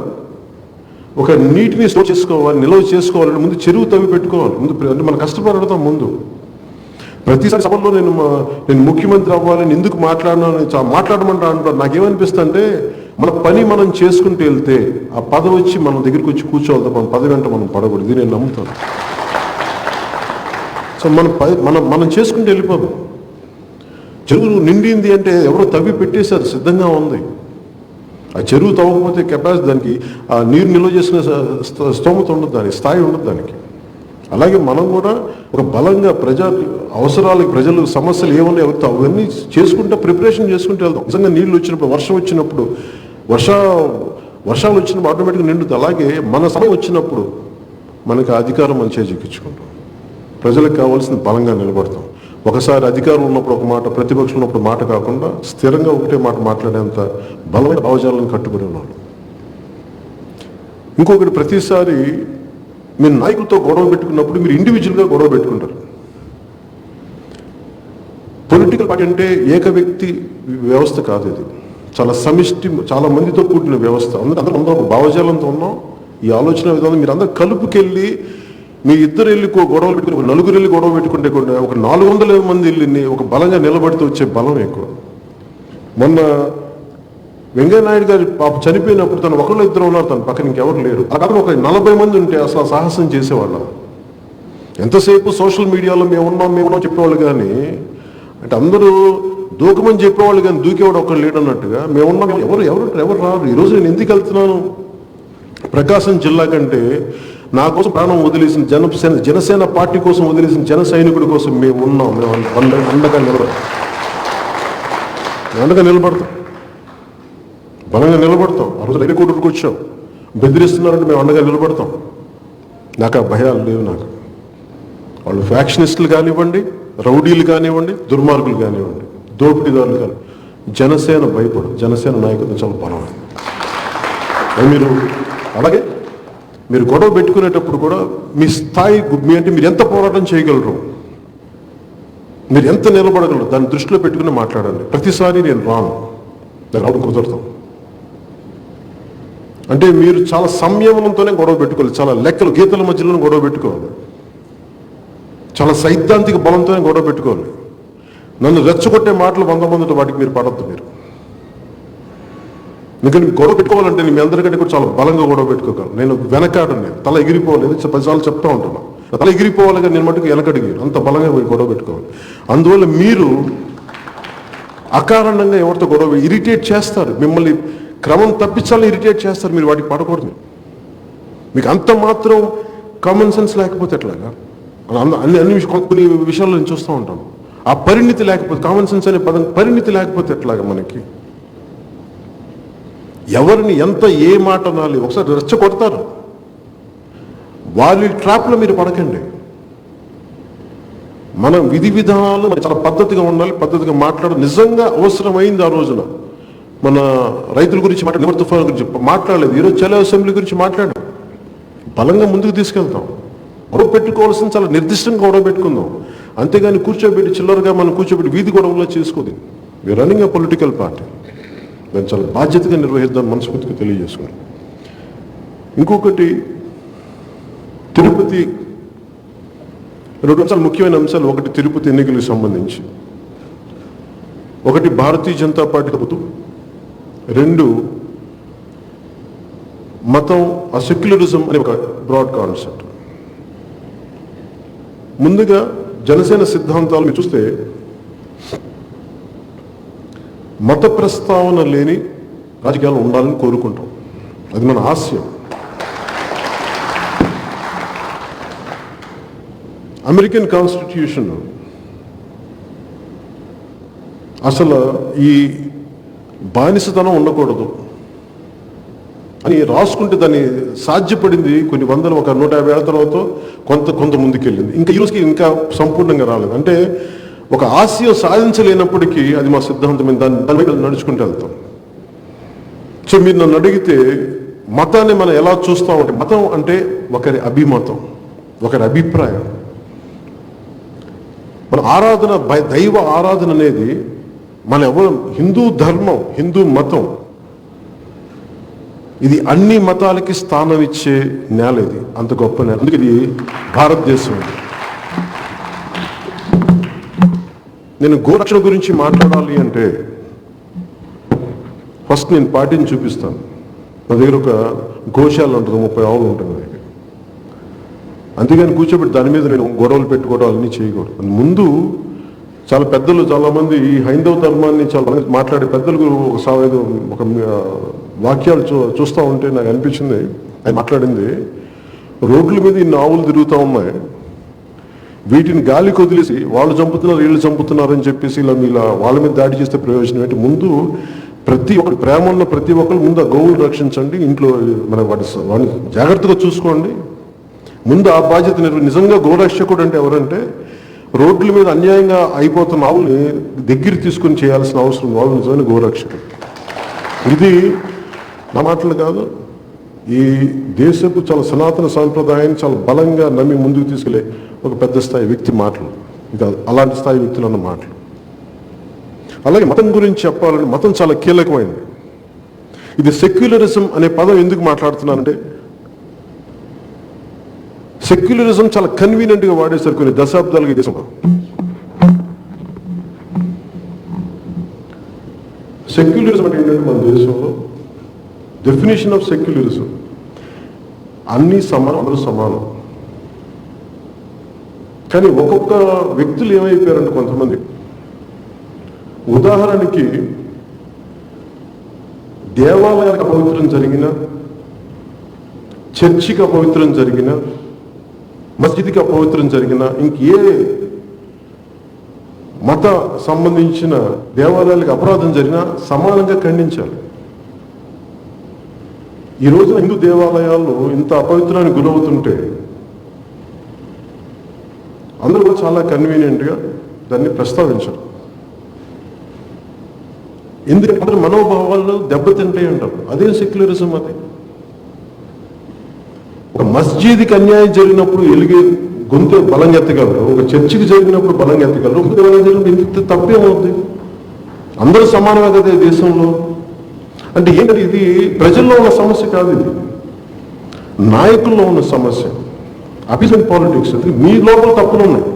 ఒక నీటిని స్టోర్ చేసుకోవాలి, నిల్వ చేసుకోవాలంటే ముందు చెరువు తవ్వి పెట్టుకోవాలి. ముందు అంటే మనం కష్టపడతాం. ముందు ప్రతిసారి సభలో నేను ముఖ్యమంత్రి అవ్వాలని ఎందుకు మాట్లాడమంటా అంటారు. నాకేమనిపిస్తుంది అంటే మన పని మనం చేసుకుంటూ వెళ్తే ఆ పదవి వచ్చి మన దగ్గరికి వచ్చి కూర్చోవాలి, మన పదవి వెంట మనం పడకూడదు. ఇది నేను నమ్ముతాను. సో మనం చేసుకుంటూ వెళ్ళిపోదాం. చెరువు నిండింది అంటే ఎవరో తవ్వి పెట్టేశారు, సిద్ధంగా ఉంది. ఆ చెరువు తవ్వకపోతే కెపాసిటీ, దానికి ఆ నీరు నిల్వ చేసుకునే స్తోమత ఉండదు, దానికి స్థాయి ఉండదు. దానికి అలాగే మనం కూడా ఒక బలంగా అవసరాలకు ప్రజలు సమస్యలు ఏమన్నా అవన్నీ చేసుకుంటే ప్రిపరేషన్ చేసుకుంటూ వెళ్దాం. నిజంగా నీళ్ళు వచ్చినప్పుడు, వర్షం వచ్చినప్పుడు, వర్షాలు వచ్చినప్పుడు ఆటోమేటిక్గా నిండుతుంది. అలాగే మన సమయం వచ్చినప్పుడు మనకి అధికారం మనం చేజిక్కించుకుంటాం. ప్రజలకు కావాల్సిన బలంగా నిలబడతాం. ఒకసారి అధికారం ఉన్నప్పుడు ఒక మాట, ప్రతిపక్షం ఉన్నప్పుడు మాట కాకుండా స్థిరంగా ఒకటే మాట మాట్లాడేంత బలమైన భావజాలను కట్టుకునే వాళ్ళు. ఇంకొకటి, ప్రతిసారి మీరు నాయకులతో గొడవ పెట్టుకున్నప్పుడు మీరు ఇండివిజువల్గా గొడవ పెట్టుకుంటారు. పొలిటికల్ పార్టీ అంటే ఏక వ్యక్తి వ్యవస్థ కాదు, ఇది చాలా సమిష్టి, చాలా మందితో కూడిన వ్యవస్థ. అందరూ ఒక భావజాలంతో ఉన్నాం. ఈ ఆలోచన విధానం మీరు అందరూ కలుపుకెళ్ళి మీ ఇద్దరు వెళ్ళి గొడవలు పెట్టుకుని, ఒక నలుగురు వెళ్ళి గొడవ పెట్టుకుంటే కూడా ఒక 400 మంది వెళ్ళి ఒక బలంగా నిలబడితే వచ్చే బలం ఎక్కువ. మొన్న వెంకయ్యనాయుడు గారి పాప చనిపోయినప్పుడు తను ఒకళ్ళు ఇద్దరు ఉన్నారు, తన పక్కన ఇంకెవరు లేరు. అక్కడ ఒక 40 మంది ఉంటే అసలు సాహసం చేసేవాళ్ళ. ఎంతసేపు సోషల్ మీడియాలో మేమున్నాం చెప్పేవాళ్ళు, కానీ అంటే అందరూ దూకమని చెప్పేవాళ్ళు కానీ దూకేవాడు ఒకళ్ళు లేడు అన్నట్టుగా మేమున్నాం. ఎవరు రారు. ఈరోజు నేను ఎందుకు వెళ్తున్నాను ప్రకాశం జిల్లా కంటే, నా కోసం ప్రాణం వదిలేసిన జనసేన పార్టీ కోసం వదిలేసిన జన సైనికుడి కోసం మేము ఉన్నాం. మేము అండగా నిలబడతాం, బలంగా నిలబడతాం. ఆ రోజు రైతుకోటకు వచ్చాం, బెదిరిస్తున్నారంటే మేము అండగా నిలబడతాం. నాకు ఆ భయాలు లేవు. నాకు వాళ్ళు ఫ్యాక్షనిస్టులు కానివ్వండి, రౌడీలు కానివ్వండి, దుర్మార్గులు కానివ్వండి, దోపిడీదారులు కానీ, జనసేన భయపడు. జనసేన నాయకత్వం చాలా బలమైంది. మీరు అలాగే మీరు గొడవ పెట్టుకునేటప్పుడు కూడా మీ స్థాయి, అంటే మీరు ఎంత పోరాటం చేయగలరు, మీరు ఎంత నిలబడగలరు, దాన్ని దృష్టిలో పెట్టుకుని మాట్లాడండి. ప్రతిసారి నేను రావడం కుదరదు. అంటే మీరు చాలా సంయమనంతోనే గొడవ పెట్టుకోవాలి. చాలా లెక్కలు, గీతల మధ్యలో గొడవ పెట్టుకోవాలి. చాలా సైద్ధాంతిక బలంతోనే గొడవ పెట్టుకోవాలి. నన్ను రెచ్చగొట్టే మాటలు 100 మందితో వాటికి మీరు పడద్దు. మీరు ఎందుకంటే గొడవ పెట్టుకోవాలంటే మీ అందరికంటే కూడా చాలా బలంగా గొడవ పెట్టుకోగలను. నేను వెనకాడను, నేను తల ఎగిరిపోవాలి. 10 సార్లు చెప్తా ఉంటాను, తల ఎగిరిపోవాలి, కానీ నేను మటుకు వెనకడిగి అంత బలంగా గొడవ పెట్టుకోవాలి. అందువల్ల మీరు అకారణంగా ఎవరితో గొడవ ఇరిటేట్ చేస్తారు, మిమ్మల్ని క్రమం తప్పించాలని ఇరిటేట్ చేస్తారు. మీరు వాటికి పడకూడదు. మీకు అంత మాత్రం కామన్ సెన్స్ లేకపోతే ఎట్లాగా? అన్ని విషయాల్లో నేను చూస్తూ ఉంటాను. ఆ పరిణితి లేకపోతే, కామన్ సెన్స్ అనే పదం పరిణితి లేకపోతే ఎట్లాగా? మనకి ఎవరిని ఎంత ఏ మాట అనాలి, ఒకసారి రెచ్చగొడతారు. వాళ్ళ ట్రాప్లో మీరు పడకండి. మనం విధి విధానాలు చాలా పద్ధతిగా ఉండాలి, పద్ధతిగా మాట్లాడాలి. నిజంగా అవసరమైంది ఆ రోజున మన రైతుల గురించి నివర్ తుఫాను గురించి మాట్లాడలేదు. ఈరోజు చలో అసెంబ్లీ గురించి మాట్లాడాం. బలంగా ముందుకు తీసుకెళ్తాం. గొడవ పెట్టుకోవాల్సింది చాలా నిర్దిష్టంగా గొడవ పెట్టుకుందాం. అంతేగాని కూర్చోబెట్టి చిల్లరగా మనం కూర్చోబెట్టి వీధి గొడవలో చేసుకోదు. వి రన్నింగ్ ఏ పొలిటికల్ పార్టీ. దాన్ని చాలా బాధ్యతగా నిర్వహిద్దాం మనస్ఫూర్తిగా తెలియజేసుకుని. ఇంకొకటి, తిరుపతి 2 అంశాలు, ముఖ్యమైన అంశాలు. ఒకటి తిరుపతి ఎన్నికలకు సంబంధించి, ఒకటి భారతీయ జనతా పార్టీ తప్పుతూ, 2 మతం, ఆ సెక్యులరిజం అనే ఒక బ్రాడ్ కాన్సెప్ట్. ముందుగా జనసేన సిద్ధాంతాలు మీరు చూస్తే, మత ప్రస్తావన లేని రాజకీయాలు ఉండాలని కోరుకుంటాం. అది మన ఆశయం. అమెరికన్ కాన్స్టిట్యూషన్ అసలు ఈ బానిసతనం ఉండకూడదు అని రాసుకుంటే దాన్ని సాధ్యపడింది కొన్ని వందలు, ఒక 150 ఏళ్ల తర్వాత కొంత ముందుకెళ్ళింది. ఇంకా ఈ రోజుకి ఇంకా సంపూర్ణంగా రాలేదు. అంటే ఒక ఆశయం సాధించలేనప్పటికీ అది మా సిద్ధాంతం. దాని మీద నడుచుకుంటూ వెళ్తాం. సో మీరు నన్ను అడిగితే మతాన్ని మనం ఎలా చూస్తాం అంటే, మతం అంటే ఒకరి అభిమతం, ఒకరి అభిప్రాయం. మన ఆరాధన, దైవ ఆరాధన అనేది మన హిందూ ధర్మం, హిందూ మతం, ఇది అన్ని మతాలకి స్థానం ఇచ్చే నేల. ఇది అంత గొప్ప నేల. అందుకే ఇది భారతదేశం. నేను గోరక్షణ గురించి మాట్లాడాలి అంటే ఫస్ట్ నేను పార్టీని చూపిస్తాను. నా దగ్గర ఒక గోశాల ఉంటుంది, 30 ఆవులు ఉంటుంది నా దగ్గర. అంతేగాని కూర్చోబెట్టి దాని మీద నేను గొడవలు పెట్టుకోవడం అన్నీ చేయకూడదు. ముందు చాలా పెద్దలు, చాలామంది ఈ హైందవ ధర్మాన్ని చాలా మాట్లాడే పెద్దలు ఒక వాక్యాలు చూస్తూ ఉంటే నాకు అనిపించింది, ఆయన మాట్లాడింది, రోడ్ల మీద ఇన్ని ఆవులు తిరుగుతూ ఉన్నాయి, వీటిని గాలికి వదిలేసి వాళ్ళు చంపుతున్నారు వీళ్ళు చంపుతున్నారు అని చెప్పేసి ఇలా వాళ్ళ మీద దాడి చేస్తే ప్రయోజనం ఏంటి? ముందు ప్రతి ఒక్కరు ప్రేమ ఉన్న ప్రతి ఒక్కరు ముందు ఆ గోవులు రక్షించండి, ఇంట్లో మన వాడిని జాగ్రత్తగా చూసుకోండి. ముందు ఆ బాధ్యత నిజంగా గోరక్షకుడు అంటే ఎవరంటే రోడ్ల మీద అన్యాయంగా అయిపోతున్న ఆవుల్ని దగ్గర తీసుకుని చేయాల్సిన అవసరం వాళ్ళు నిజమైన గోరక్షకుడు. ఇది నా మాటలు కాదు, ఈ దేశపు చాలా సనాతన సాంప్రదాయాన్ని చాలా బలంగా నమ్మి ముందుకు తీసుకెళ్లే ఒక పెద్ద స్థాయి వ్యక్తి మాటలు, ఇంకా అలాంటి స్థాయి వ్యక్తులు అన్న మాటలు. అలాగే మతం గురించి చెప్పాలంటే మతం చాలా కీలకమైనది. ఇది సెక్యులరిజం అనే పదం ఎందుకు మాట్లాడుతున్నానంటే, సెక్యులరిజం చాలా కన్వీనియంట్గా వాడేశారు కొన్ని దశాబ్దాలుగా ఈ దేశంలో. సెక్యులరిజం అంటే ఏంటంటే మన దేశంలో డెఫినేషన్ ఆఫ్ సెక్యులరిజం అన్ని సమానం, అందరూ సమానం. కానీ ఒక్కొక్క వ్యక్తులు ఏమైపోయారంటే కొంతమంది, ఉదాహరణకి దేవాలయాలకు అపవిత్రం జరిగిన, చర్చికి అపవిత్రం జరిగిన, మస్జిద్కి అపవిత్రం జరిగిన, ఇంకే మత సంబంధించిన దేవాలయాలకు అపరాధం జరిగినా సమానంగా ఖండించాలి. ఈ రోజున హిందూ దేవాలయాలు ఇంత అపవిత్రానికి గురవుతుంటే అందరూ కూడా చాలా కన్వీనియంట్గా దాన్ని ప్రస్తావించారు. ఎందుకంటే అందరూ మనోభావాలు దెబ్బతింటాయి అంటారు. అదే సెక్యులరిజం. అది ఒక మస్జిద్కి అన్యాయం జరిగినప్పుడు గొంతు బలంగా ఎత్తగలరు, ఒక చర్చికి జరిగినప్పుడు బలంగా ఎత్తగలరు, ఒక దేవాలయం జరిగినప్పుడు ఇంత తప్పేమవుతుంది? అందరూ సమానమే కదా ఈ దేశంలో. అంటే ఏంటంటే ఇది ప్రజల్లో ఉన్న సమస్య కాదు, ఇది నాయకుల్లో ఉన్న సమస్య. అపిసెంట్ పాలిటిక్స్. మీ లోపల తప్పులు ఉన్నాయి.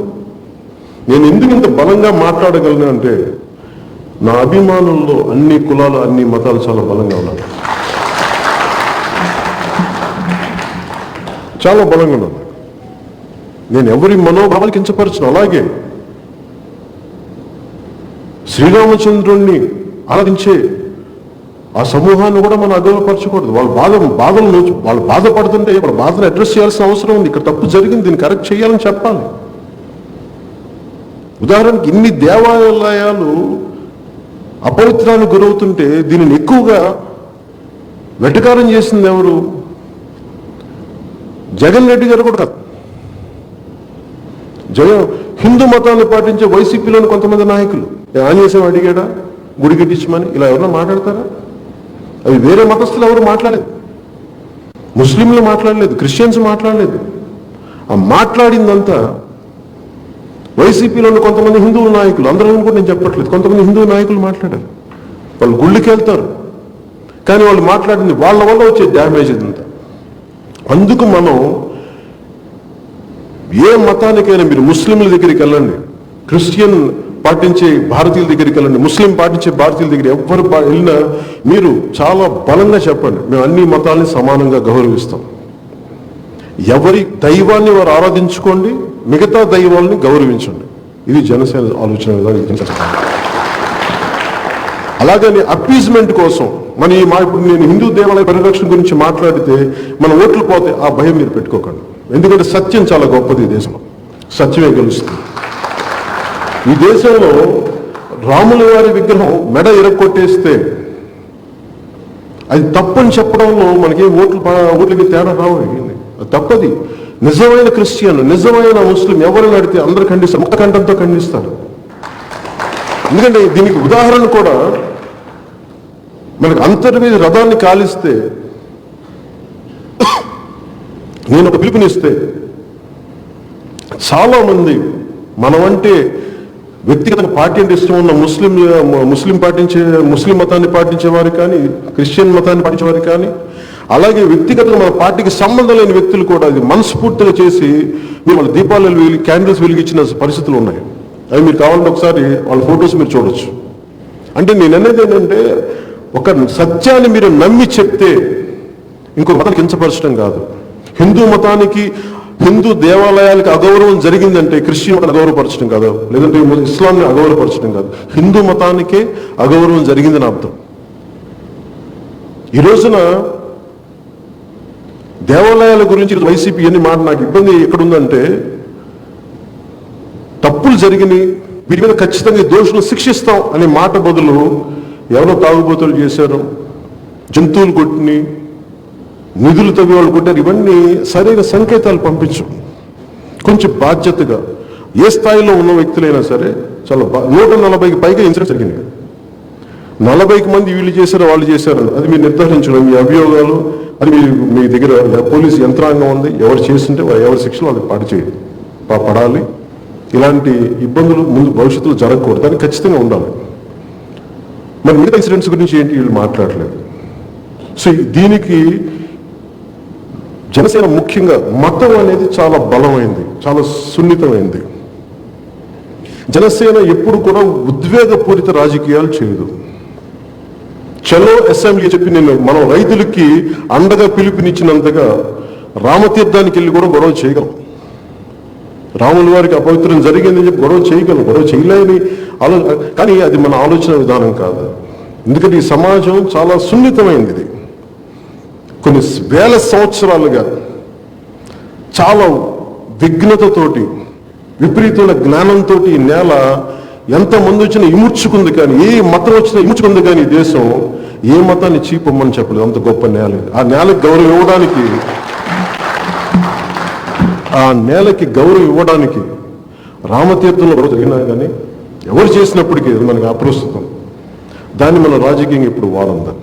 నేను ఎందుకు ఇంత బలంగా మాట్లాడగలను అంటే, నా అభిమానుల్లో అన్ని కులాలు అన్ని మతాలు చాలా బలంగా ఉన్నాయి, చాలా బలంగా ఉన్నాను. నేను ఎవరి మనోభావాలు కించపరచను. అలాగే శ్రీరామచంద్రుణ్ణి ఆరాధించే ఆ సమూహాన్ని కూడా మనం అగౌరవపరచకూడదు. వాళ్ళు బాధపడుతుంటే వాళ్ళ బాధను అడ్రస్ చేయాల్సిన అవసరం ఉంది. ఇక్కడ తప్పు జరిగింది, దీన్ని కరెక్ట్ చేయాలని చెప్పాలి. ఉదాహరణకి ఇన్ని దేవాలయాలు అపవిత్రానికి గురవుతుంటే దీనిని ఎక్కువగా వెటకారం చేసింది ఎవరు? జగన్ రెడ్డి గారు కూడా కాదు. హిందూ మతాన్ని పాటించే వైసీపీలోని కొంతమంది నాయకులు ఆంజనేయం అడిగాడా గుడి కట్టించమని, ఇలా ఎవరన్నా మాట్లాడతారా? అవి వేరే మతస్థులు ఎవరు మాట్లాడలేదు, ముస్లింలు మాట్లాడలేదు, క్రిస్టియన్స్ మాట్లాడలేదు. ఆ మాట్లాడిందంతా వైసీపీలోని కొంతమంది హిందూ నాయకులు. అందరూ కూడా నేను చెప్పట్లేదు, కొంతమంది హిందూ నాయకులు మాట్లాడారు. వాళ్ళు గుళ్ళకి వెళ్తారు, కానీ వాళ్ళు మాట్లాడింది వాళ్ళ వల్ల వచ్చే డ్యామేజ్ ఇదంతా. అందుకు మనం ఏ మతానికైనా, మీరు ముస్లింల దగ్గరికి వెళ్ళండి, క్రిస్టియన్ పాటించే భారతీయుల దగ్గరికి వెళ్ళండి, ముస్లిం పాటించే భారతీయుల దగ్గర ఎవరు వెళ్ళినా మీరు చాలా బలంగా చెప్పండి, మేము అన్ని మతాలని సమానంగా గౌరవిస్తాం. ఎవరి దైవాన్ని వారు ఆరాధించుకోండి, మిగతా దైవాలని గౌరవించండి. ఇది జనసేన ఆలోచన విధానం. అలాగని అప్పీజ్మెంట్ కోసం ఇప్పుడు నేను హిందూ దేవాలయ పరిరక్షణ గురించి మాట్లాడితే మన ఓట్లు పోతే ఆ భయం మీరు పెట్టుకోకండి. ఎందుకంటే సత్యం చాలా గొప్పది. ఈ దేశంలో సత్యమే గెలుస్తుంది. ఈ దేశంలో రాముల వారి విగ్రహం మెడ ఇరక్కొట్టేస్తే అది తప్పని చెప్పడంలో మనకి ఓట్లకి తేడా రావు. తప్పది. నిజమైన క్రిస్టియన్, నిజమైన ముస్లిం ఎవరిని అడిగితే అందరూ ఖండిస్తారు, ముక్త కంఠంతో ఖండిస్తారు. ఎందుకంటే దీనికి ఉదాహరణ కూడా మనకు అంతర్వేది రథాన్ని కాలిస్తే, నేను ఒక పిలుపునిస్తే చాలా మంది మనమంటే వ్యక్తిగతంగా పార్టీ అంటే ఇష్టం ఉన్న ముస్లిం మతాన్ని పాటించే వారు కానీ, క్రిస్టియన్ మతాన్ని పాటించే వారు కానీ, అలాగే వ్యక్తిగతంగా మన పార్టీకి సంబంధం లేని వ్యక్తులు కూడా అది మనస్ఫూర్తిగా చేసి వాళ్ళ దీపాలు క్యాండిల్స్ వెలిగించిన పరిస్థితులు ఉన్నాయి. అవి మీరు కావాలంటే ఒకసారి వాళ్ళ ఫొటోస్ మీరు చూడొచ్చు. అంటే నేను అనేది ఏంటంటే, ఒక సత్యాన్ని మీరు నమ్మి చెప్తే ఇంకొక మతాన్ని కించపరచడం కాదు. హిందూ మతానికి, హిందూ దేవాలయాలకు అగౌరవం జరిగిందంటే క్రిస్టియన్ మతాన్ని అగౌరవపరచడం కాదు, లేదంటే ఇస్లాంని అగౌరవపరచడం కాదు, హిందూ మతానికే అగౌరవం జరిగిందని అర్థం. ఈ రోజున దేవాలయాల గురించి వైసీపీ ఎన్ని మాట నాకు ఇబ్బంది ఎక్కడుందంటే, తప్పులు జరిగినాయి, వీటి మీద ఖచ్చితంగా దోషులను శిక్షిస్తాం అనే మాట బదులు ఎవరో తాగుబోతులు చేశారు, జంతువులు కొట్టిని, నిధులు తవ్వి వాళ్ళు కొట్టారు, ఇవన్నీ సరైన సంకేతాలు పంపించు. కొంచెం బాధ్యతగా ఏ స్థాయిలో ఉన్న వ్యక్తులైనా సరే చాలా 140కి పైగా ఇన్సిడెంట్ జరిగినాయి. 40కి మంది వీళ్ళు చేశారు వాళ్ళు చేశారు అది మీరు నిర్ధారించడం, మీ అభియోగాలు అది మీ దగ్గర పోలీసు యంత్రాంగం ఉంది, ఎవరు చేస్తుంటే ఎవరి శిక్షలు వాళ్ళకి పడాలి. ఇలాంటి ఇబ్బందులు ముందు భవిష్యత్తులో జరగకూడదు, దానికి ఖచ్చితంగా ఉండాలి. మరి మిగతా ఇన్సిడెంట్స్ గురించి ఏంటి వీళ్ళు మాట్లాడలేదు. సో దీనికి జనసేన ముఖ్యంగా మతం అనేది చాలా బలమైంది, చాలా సున్నితమైంది. జనసేన ఎప్పుడు కూడా ఉద్వేగపూరిత రాజకీయాలు చేయదు. చలో అసెంబ్లీ చెప్పి మనం రైతులకి అండగా పిలుపునిచ్చినంతగా రామతీర్థానికి వెళ్ళి కూడా గొడవ చేయగలం. రాముల వారికి అపవిత్రం జరిగిందని చెప్పి గొడవ చేయగలం, గొడవ చేయలేని కానీ అది మన ఆలోచన విధానం కాదు. ఎందుకంటే ఈ సమాజం చాలా సున్నితమైంది. ఇది కొన్ని వేల సంవత్సరాలుగా చాలా విఘ్నతతోటి విపరీతమైన జ్ఞానంతో ఈ నేల ఎంతమంది వచ్చినా ఇముడ్చుకుంది, కానీ ఏ మతం వచ్చినా ఇముడ్చుకుంది, కానీ ఈ దేశం ఏ మతాన్ని చీపమ్మని చెప్పలేదు. అంత గొప్ప నేల ఇది. ఆ నేలకి గౌరవం ఇవ్వడానికి రామతీర్థంలో గొడవ జరిగినా కానీ ఎవరు చేసినప్పటికీ మనకి అప్రస్తుతం. దాన్ని మనం రాజకీయంగా ఇప్పుడు వాడందాం.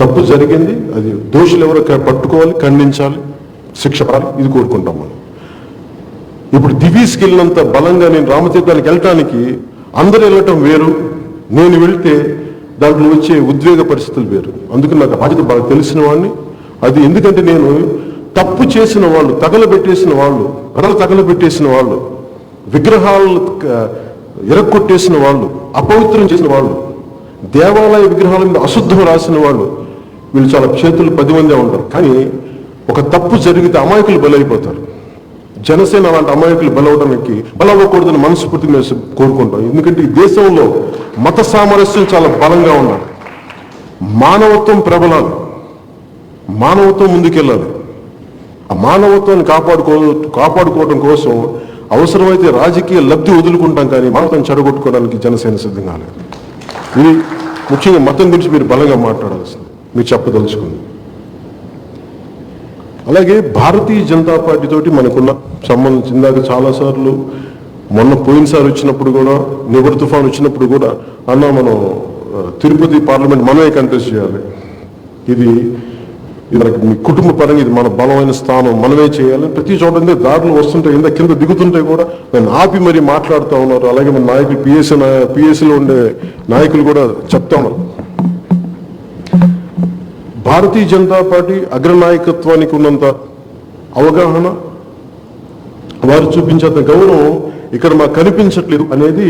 తప్పు జరిగింది, అది దోషులు ఎవరో పట్టుకోవాలి, ఖండించాలి, శిక్ష పడాలి, ఇది కోరుకుంటాం మనం. ఇప్పుడు దివీస్కి వెళ్ళినంత బలంగా నేను రామతీర్థానికి వెళ్ళటానికి అందరూ వెళ్ళటం వేరు, నేను వెళ్తే దాంట్లో వచ్చే ఉద్వేగ పరిస్థితులు వేరు. అందుకని నాకు బాధ్యత బాగా తెలిసిన వాడిని. అది ఎందుకంటే నేను తప్పు చేసిన వాళ్ళు, తగలబెట్టేసిన వాళ్ళు, తగలబెట్టేసిన వాళ్ళు, విగ్రహాలు ఎరక్కొట్టేసిన వాళ్ళు, అపవిత్రం చేసిన వాళ్ళు, దేవాలయ విగ్రహాల మీద అశుద్ధం రాసిన వాళ్ళు, వీళ్ళు చాలా చేతులు 10 మందే ఉంటారు. కానీ ఒక తప్పు జరిగితే అమాయకులు బలైపోతారు. జనసేన అలాంటి అమాయకులు బలవ్వకూడదని మనస్ఫూర్తిగా మేము కోరుకుంటాం. ఎందుకంటే ఈ దేశంలో మత సామరస్యం చాలా బలంగా ఉన్నారు. మానవత్వం ప్రబలాలి, మానవత్వం ముందుకెళ్ళాలి. ఆ మానవత్వాన్ని కాపాడుకోవడం కోసం అవసరమైతే రాజకీయ లబ్ధి వదులుకుంటాం, కానీ మానవత్వం చెడగొట్టుకోవడానికి జనసేన సిద్ధంగా లేదు. ఇది ముఖ్యంగా మతం గురించి మీరు బలంగా మాట్లాడాల్సింది, మీరు చెప్పదలుచుకుంది. అలాగే భారతీయ జనతా పార్టీ తోటి మనకున్న సంబంధం ఇందాక చాలాసార్లు, మొన్న పోయినసారి వచ్చినప్పుడు కూడా, నివర్ తుఫాన్ వచ్చినప్పుడు కూడా అన్న మనం తిరుపతి పార్లమెంట్ మనమే కంటెస్ట్ చేయాలి, ఇది మనకి మీ కుటుంబ పరంగా ఇది మన బలమైన స్థానం, మనమే చేయాలి. ప్రతి చోట దారులు వస్తుంటే కింద దిగుతుంటే కూడా నేను ఆపి మరీ మాట్లాడుతూ ఉన్నారు. అలాగే మన నాయకులు పిఎస్సీలో ఉండే నాయకులు కూడా చెప్తా ఉన్నారు. భారతీయ జనతా పార్టీ అగ్రనాయకత్వానికి ఉన్నంత అవగాహన, వారు చూపించేంత గౌరవం ఇక్కడ మాకు కనిపించట్లేదు అనేది,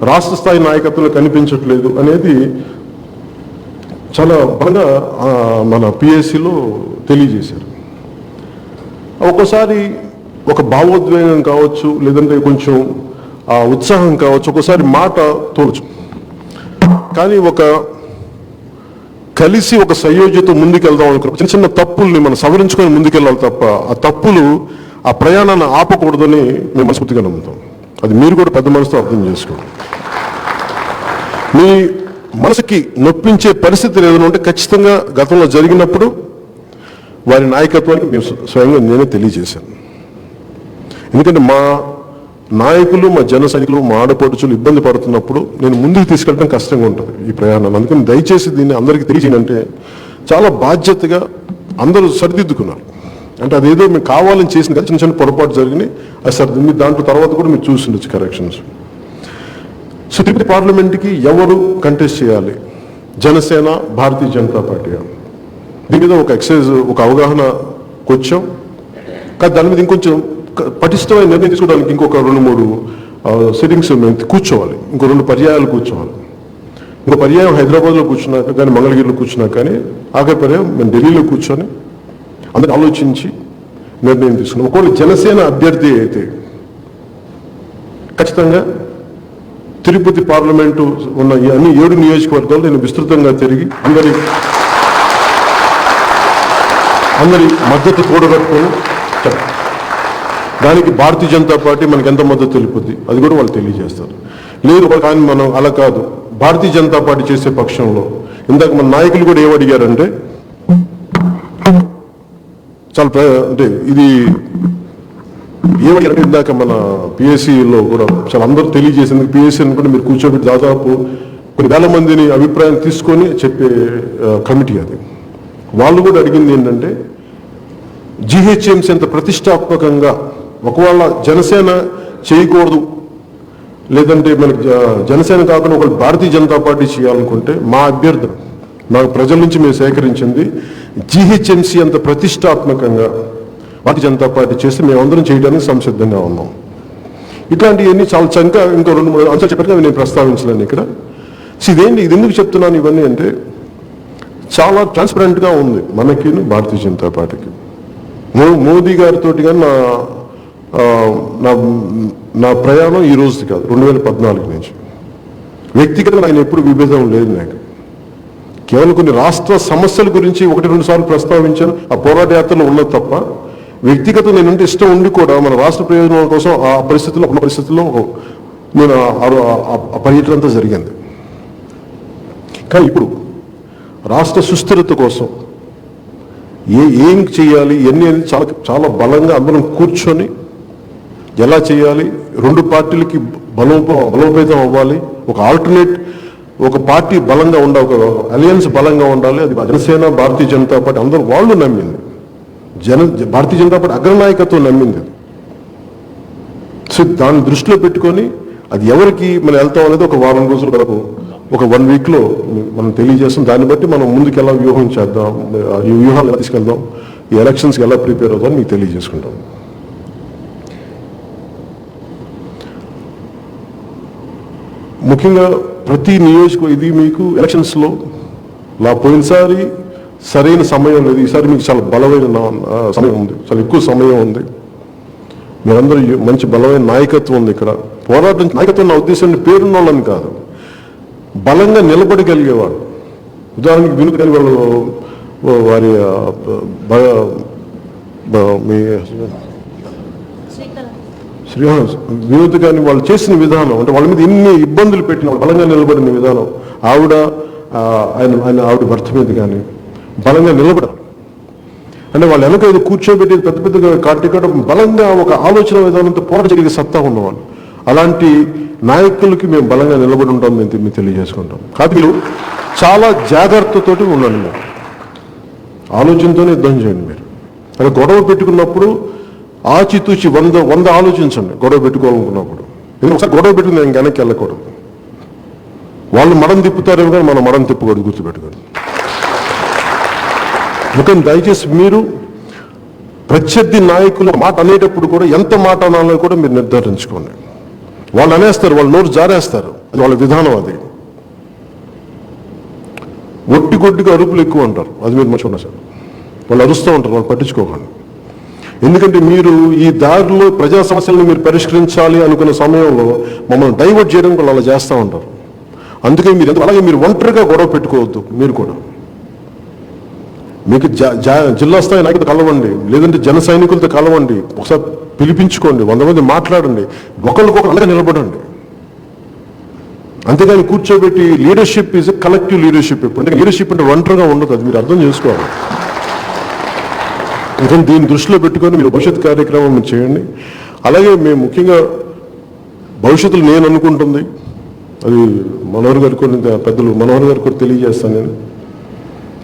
రాష్ట్ర స్థాయి నాయకత్వంలో కనిపించట్లేదు అనేది చాలా బాగా మన పిఎస్సిలో తెలియజేశారు. ఒక్కోసారి ఒక భావోద్వేగం కావచ్చు, లేదంటే కొంచెం ఉత్సాహం కావచ్చు, ఒక్కోసారి మాట తోచు, కానీ కలిసి ఒక సంయోజ్యతో ముందుకెళ్దాం అనుకున్న చిన్న చిన్న తప్పుల్ని మనం సవరించుకొని ముందుకెళ్ళాలి తప్ప ఆ తప్పులు ఆ ప్రయాణాన్ని ఆపకూడదని మేము మనస్ఫూర్తిగా నమ్ముతాం. అది మీరు కూడా పెద్ద మనసుతో అర్థం చేసుకోండి. మీ మనసుకి నొప్పించే పరిస్థితులు ఏదైనా ఉంటే ఖచ్చితంగా గతంలో జరిగినప్పుడు వారి నాయకత్వానికి మేము స్వయంగా నేనే తెలియజేశాను. ఎందుకంటే మా నాయకులు, మా జన సైనికులు, మా ఆడపడుచులు ఇబ్బంది పడుతున్నప్పుడు నేను ముందుకు తీసుకెళ్ళడం కష్టంగా ఉంటుంది ఈ ప్రయాణాన్ని. అందుకని దయచేసి దీన్ని అందరికీ తెలియజేయంటే చాలా బాధ్యతగా అందరూ సరిదిద్దుకున్నారు. అంటే అదేదో మేము కావాలని చేసిన కదా, చిన్న చిన్న పొరపాటు జరిగినాయి, అది సరిదిద్ది దాంట్లో తర్వాత కూడా మీరు చూసిండొచ్చు కరెక్షన్స్. సో తిరుపతి పార్లమెంట్కి ఎవరు కంటెస్ట్ చేయాలి, జనసేన, భారతీయ జనతా పార్టీ, దీని మీద ఒక ఎక్సైజ్, ఒక అవగాహనకు వచ్చాం. కానీ దాని మీద ఇంకొంచెం పటిష్టమైన నిర్ణయం తీసుకోవడానికి ఇంకొక 2-3 సిట్టింగ్స్ మేము కూర్చోవాలి, ఇంకో 2 పర్యాయాలు కూర్చోవాలి. ఇంకో పర్యాయం హైదరాబాద్లో కూర్చున్నాక కానీ, మంగళగిరిలో కూర్చున్నాక కానీ, ఆఖరి పర్యాయం మేము ఢిల్లీలో కూర్చొని అందరూ ఆలోచించి నిర్ణయం తీసుకున్నాం. ఒకవేళ జనసేన అభ్యర్థి అయితే ఖచ్చితంగా తిరుపతి పార్లమెంటు ఉన్న అన్ని 7 నియోజకవర్గాలు నేను విస్తృతంగా తిరిగి అందరి మద్దతు కూడగట్టుకొని దానికి భారతీయ జనతా పార్టీ మనకి ఎంత మద్దతు తెలుపుద్ది అది కూడా వాళ్ళు తెలియజేస్తారు. లేదు కానీ మనం అలా కాదు, భారతీయ జనతా పార్టీ చేసే పక్షంలో ఇందాక మన నాయకులు కూడా ఏమడిగారంటే చాలా అంటే ఇది ఏమడిగారంటే ఇందాక మన పిఎస్సిలో కూడా చాలా అందరూ తెలియజేసింది. పిఎస్సి అనుకుంటే మీరు కూర్చోబెట్టి దాదాపు కొన్ని వేల మందిని అభిప్రాయం తీసుకొని చెప్పే కమిటీ అది. వాళ్ళు కూడా అడిగింది ఏంటంటే జిహెచ్ఎంసీ అంత ప్రతిష్టాత్మకంగా ఒకవేళ జనసేన చేయకూడదు, లేదంటే మనకి జనసేన కాకుండా ఒక భారతీయ జనతా పార్టీ చేయాలనుకుంటే మా అభ్యర్థన నాకు ప్రజల నుంచి మేము సేకరించింది జిహెచ్ఎంసీ అంత ప్రతిష్టాత్మకంగా భారతీయ జనతా పార్టీ చేస్తే మేమందరం చేయడానికి సంసిద్ధంగా ఉన్నాం. ఇట్లాంటివన్నీ చాలా చంక ఇంకో 2-3 అంశాలు చెప్పారు నేను ప్రస్తావించలేను ఇక్కడ. ఇదేంటి, ఇది ఎందుకు చెప్తున్నాను ఇవన్నీ అంటే చాలా ట్రాన్స్పరెంట్గా ఉంది మనకి భారతీయ జనతా పార్టీకి. మోదీ గారితో కానీ నా ప్రయాణం ఈ రోజుది కాదు, 2014 నుంచి. వ్యక్తిగతంగా ఆయన ఎప్పుడు విభేదం లేదు నాకు. కేవలం కొన్ని రాష్ట్ర సమస్యల గురించి 1-2 సార్లు ప్రస్తావించాను, ఆ పోరాట యాత్రలో ఉన్నది తప్ప వ్యక్తిగత నేనంటే ఇష్టం ఉండి కూడా మన రాష్ట్ర ప్రయోజనాల కోసం ఆ పరిస్థితుల్లో నేను ఆ పర్యటన అంతా జరిగింది. కానీ ఇప్పుడు రాష్ట్ర సుస్థిరత కోసం ఏం చేయాలి ఇవన్నీ అనేది చాలా చాలా బలంగా అందరం కూర్చొని ఎలా చేయాలి, 2 పార్టీలకి బలోపేతం అవ్వాలి, ఒక ఆల్టర్నేట్ ఒక పార్టీ బలంగా ఉండాలి, ఒక అలయన్స్ బలంగా ఉండాలి. అది జనసేన భారతీయ జనతా పార్టీ అందరూ వాళ్ళు నమ్మింది, భారతీయ జనతా పార్టీ అగ్రనాయకత్వం నమ్మింది. సో దాన్ని దృష్టిలో పెట్టుకొని అది ఎవరికి మనం వెళ్తాం అనేది ఒక వారం రోజుల వరకు ఒక 1 వీక్లో మనం తెలియజేస్తాం. దాన్ని బట్టి మనం ముందుకు ఎలా వ్యూహం చేద్దాం, ఈ వ్యూహాలు ఎలా తీసుకెళ్దాం, ఈ ఎలక్షన్స్కి ఎలా ప్రిపేర్ అవుతాం మీకు తెలియజేసుకుంటాం. ముఖ్యంగా ప్రతి ఇది మీకు ఎలక్షన్స్లో పోయినసారి సరైన సమయం లేదు, ఈసారి మీకు చాలా బలమైన సమయం ఉంది, చాలా ఎక్కువ సమయం ఉంది. మీరందరూ మంచి బలమైన నాయకత్వం ఉంది ఇక్కడ. పోరాటం నాయకత్వం నా ఉద్దేశం పేరున్న వాళ్ళని కాదు, బలంగా నిలబడగలిగేవాడు. ఉదాహరణకి వినోద్ గారి వాళ్ళు వారి వినోద్ గారిని వాళ్ళు చేసిన విధానం అంటే వాళ్ళ మీద ఎన్ని ఇబ్బందులు పెట్టిన బలంగా నిలబడిన విధానం, ఆవిడ భర్త మీద కానీ బలంగా నిలబడారు. అంటే వాళ్ళు వెనక ఏదో కూర్చోబెట్టి పెద్ద పెద్దగా కాటికడం బలంగా ఒక ఆలోచన విధానంతో పోరాటగలిగే సత్తా ఉన్నవాళ్ళు. అలాంటి నాయకులకి మేము బలంగా నిలబడి ఉంటాం, మేము తెలియజేసుకుంటాం. కాబట్టి మీరు చాలా జాగ్రత్తతోటి ఉండండి, మీరు ఆలోచనతోనే యుద్ధం చేయండి. మీరు అలా గొడవ పెట్టుకున్నప్పుడు ఆచితూచి 100 ఆలోచించండి గొడవ పెట్టుకోవాలనుకున్నప్పుడు. ఎందుకంటే ఒకసారి గొడవ పెట్టుకుని నేను వెనక్కి వెళ్ళకూడదు. వాళ్ళు మడం తిప్పుతారేమో కానీ మనం మడం తిప్పకూడదు, గుర్తుపెట్టుకోండి. ఎందుకంటే దయచేసి మీరు ప్రత్యర్థి నాయకుల మాట అనేటప్పుడు కూడా ఎంత మాట అనాలో కూడా మీరు నిర్ధారించుకోండి. వాళ్ళు అనేస్తారు, వాళ్ళు నోరు జారేస్తారు, అది వాళ్ళ విధానం. అది ఒట్టిగొడ్డిగా అరుపులు ఎక్కువ అంటారు, అది మీరు మర్చిపోండి. సార్ వాళ్ళు అరుస్తూ ఉంటారు, వాళ్ళు పట్టించుకోకండి. ఎందుకంటే మీరు ఈ దారిలో ప్రజా సమస్యలను మీరు పరిష్కరించాలి అనుకున్న సమయంలో మమ్మల్ని డైవర్ట్ చేయడం వాళ్ళు అలా చేస్తూ ఉంటారు. అందుకే మీరు అలాగే మీరు ఒంటరిగా గొడవ పెట్టుకోవద్దు. మీరు కూడా మీకు జిల్లా స్థాయి నాయకులతో కలవండి, లేదంటే జన సైనికులతో కలవండి, ఒకసారి పిలిపించుకోండి, 100 మంది మాట్లాడండి, ఒకరికొకరు అలాగే నిలబడండి. అంతేగాని కూర్చోబెట్టి leadership is a collective leadership. అంటే లీడర్షిప్ అంటే ఒంటరిగా ఉండదు, అది మీరు అర్థం చేసుకోవాలి. ఇంకా దీన్ని దృష్టిలో పెట్టుకొని మీరు భవిష్యత్ కార్యక్రమం చేయండి. అలాగే మేము ముఖ్యంగా భవిష్యత్తులో నేను అనుకుంటుంది, అది మనోహర్ గారికి కూడా పెద్దలు మనోహర్ గారికి కూడా తెలియజేస్తాను నేను.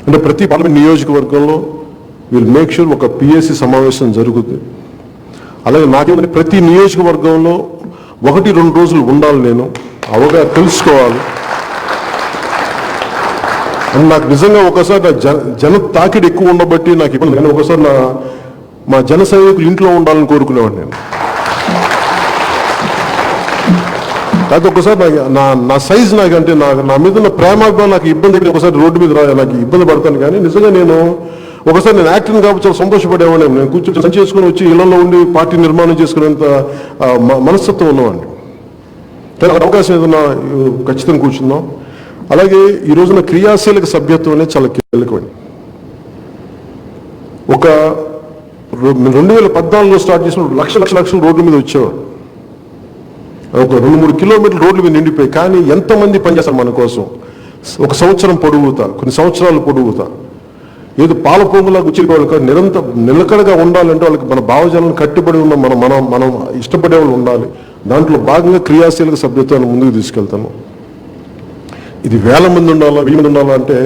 అంటే ప్రతి పార్లమెంట్ నియోజకవర్గంలో విల్ మేక్ షూర్ ఒక పిఎస్సి సమావేశం జరుగుతుంది. అలాగే నాకేమంటే ప్రతి నియోజకవర్గంలో 1-2 రోజులు ఉండాలి, నేను అవగాహన తెలుసుకోవాలి. అండ్ నాకు నిజంగా ఒకసారి జన తాకిడి ఎక్కువ ఉండబట్టి నాకు ఇబ్బంది, కానీ ఒకసారి మా జన సైనికులు ఇంట్లో ఉండాలని కోరుకునేవాడిని నేను. కాకపోతే ఒకసారి నా సైజ్ నాకంటే నా మీద ఉన్న ప్రేమాభిమానం నాకు ఇబ్బంది, ఒకసారి రోడ్డు మీద నాకు ఇబ్బంది పడతాను. కానీ నిజంగా నేను ఒకసారి నేను యాక్టింగ్ కాబట్టి చాలా సంతోషపడేవాడిని. నేను కూర్చొని పని చేసుకుని వచ్చి ఇళ్లలో ఉండి పార్టీ నిర్మాణం చేసుకునేంత మనస్తత్వం ఉన్నవాడిని. కానీ అవకాశం ఏదన్నా ఖచ్చితంగా కూర్చుందాం. అలాగే ఈ రోజున క్రియాశీలక సభ్యత్వం అనేది చాలా కీలకమైంది. ఒక 2014లో స్టార్ట్ చేసినప్పుడు లక్షలు రోడ్ల మీద వచ్చేవారు. ఒక 2-3 కిలోమీటర్ల రోడ్ల మీద నిండిపోయి, కానీ ఎంతమంది పనిచేస్తారు మన కోసం? ఒక సంవత్సరం పొడుగుతా, కొన్ని సంవత్సరాలు పొడుగుతా, ఏదో పాల పొంగులా గుచ్చిపోవాలి కాదు, నిలకడగా ఉండాలంటే వాళ్ళకి మన భావజాలను కట్టుబడి ఉన్న మనం ఇష్టపడే వాళ్ళు ఉండాలి. దాంట్లో భాగంగా క్రియాశీలక సభ్యత్వాన్ని ముందుకు తీసుకెళ్తాను. ఇది 1000 మంది ఉండాలా, 1000 మంది ఉండాలా అంటే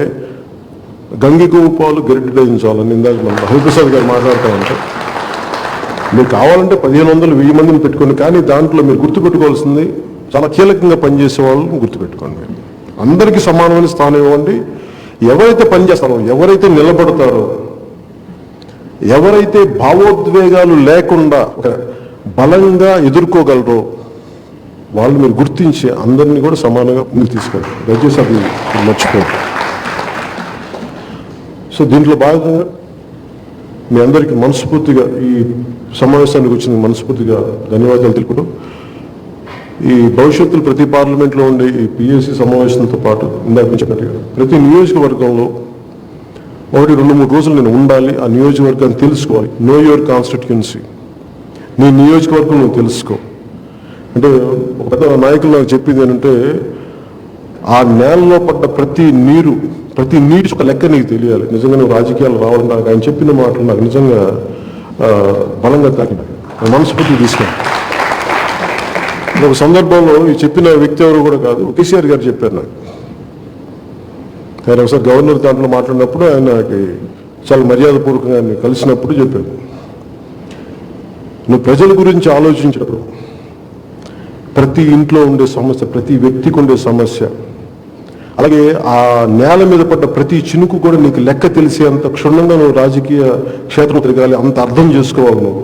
గంగి గోపాలు గరిటెయించాలని ఇందాక మన హరిప్రసాద్ గారు మాట్లాడుతూ ఉంటే, మీరు కావాలంటే 1500, 1000 మందిని పెట్టుకోండి, కానీ దాంట్లో మీరు గుర్తుపెట్టుకోవాల్సింది చాలా కీలకంగా పనిచేసే వాళ్ళని గుర్తుపెట్టుకోండి. అందరికీ సమానమైన స్థానం ఇవ్వండి. ఎవరైతే పనిచేస్తారో, ఎవరైతే నిలబడతారో, ఎవరైతే భావోద్వేగాలు లేకుండా బలంగా ఎదుర్కోగలరో వాళ్ళు మీరు గుర్తించి అందరినీ కూడా సమానంగా ముందుకు తీసుకెళ్ళారు. దయచేసి అది మర్చిపోండి. సో దీంట్లో భాగంగా మీ అందరికీ మనస్ఫూర్తిగా ఈ సమావేశానికి వచ్చిన మనస్ఫూర్తిగా ధన్యవాదాలు తెలుపుతూ, ఈ భవిష్యత్తులో ప్రతి పార్లమెంట్లో ఉండే ఈ పిఎస్సి సమావేశంతో పాటు ఇందాక చెప్పినట్టుగా ప్రతి నియోజకవర్గంలో 1-2-3 రోజులు నేను ఉండాలి, ఆ నియోజకవర్గాన్ని తెలుసుకోవాలి. నో యువర్ కాన్స్టిట్యుయెన్సీ, నీ నియోజకవర్గం నువ్వు తెలుసుకో. అంటే ఒక పెద్ద నాయకులు నాకు చెప్పింది ఏంటంటే, ఆ నేలలో పడ్డ ప్రతి నీటి ఒక లెక్క నీకు తెలియాలి. నిజంగా నువ్వు రాజకీయాలు రావడం, నాకు ఆయన చెప్పిన మాటలు నాకు నిజంగా బలంగా తాకినాయి, మనస్ఫూర్తిగా తీసుకున్నాను. ఒక సందర్భంలో ఈ చెప్పిన వ్యక్తి ఎవరు కూడా కాదు, కేసీఆర్ గారు చెప్పారు నాకు. ఆయన ఒకసారి గవర్నర్ దాంట్లో మాట్లాడినప్పుడు ఆయనకి చాలా మర్యాదపూర్వకంగా ఆయన కలిసినప్పుడు చెప్పాను, నువ్వు ప్రజల గురించి ఆలోచించినప్పుడు ప్రతి ఇంట్లో ఉండే సమస్య, ప్రతి వ్యక్తికి ఉండే సమస్య, అలాగే ఆ నేల మీద పడ్డ ప్రతి చినుకు కూడా నీకు లెక్క తెలిసే అంత క్షుణ్ణంగా నువ్వు రాజకీయ క్షేత్రం తిరగాలి, అంత అర్థం చేసుకోవాలి నువ్వు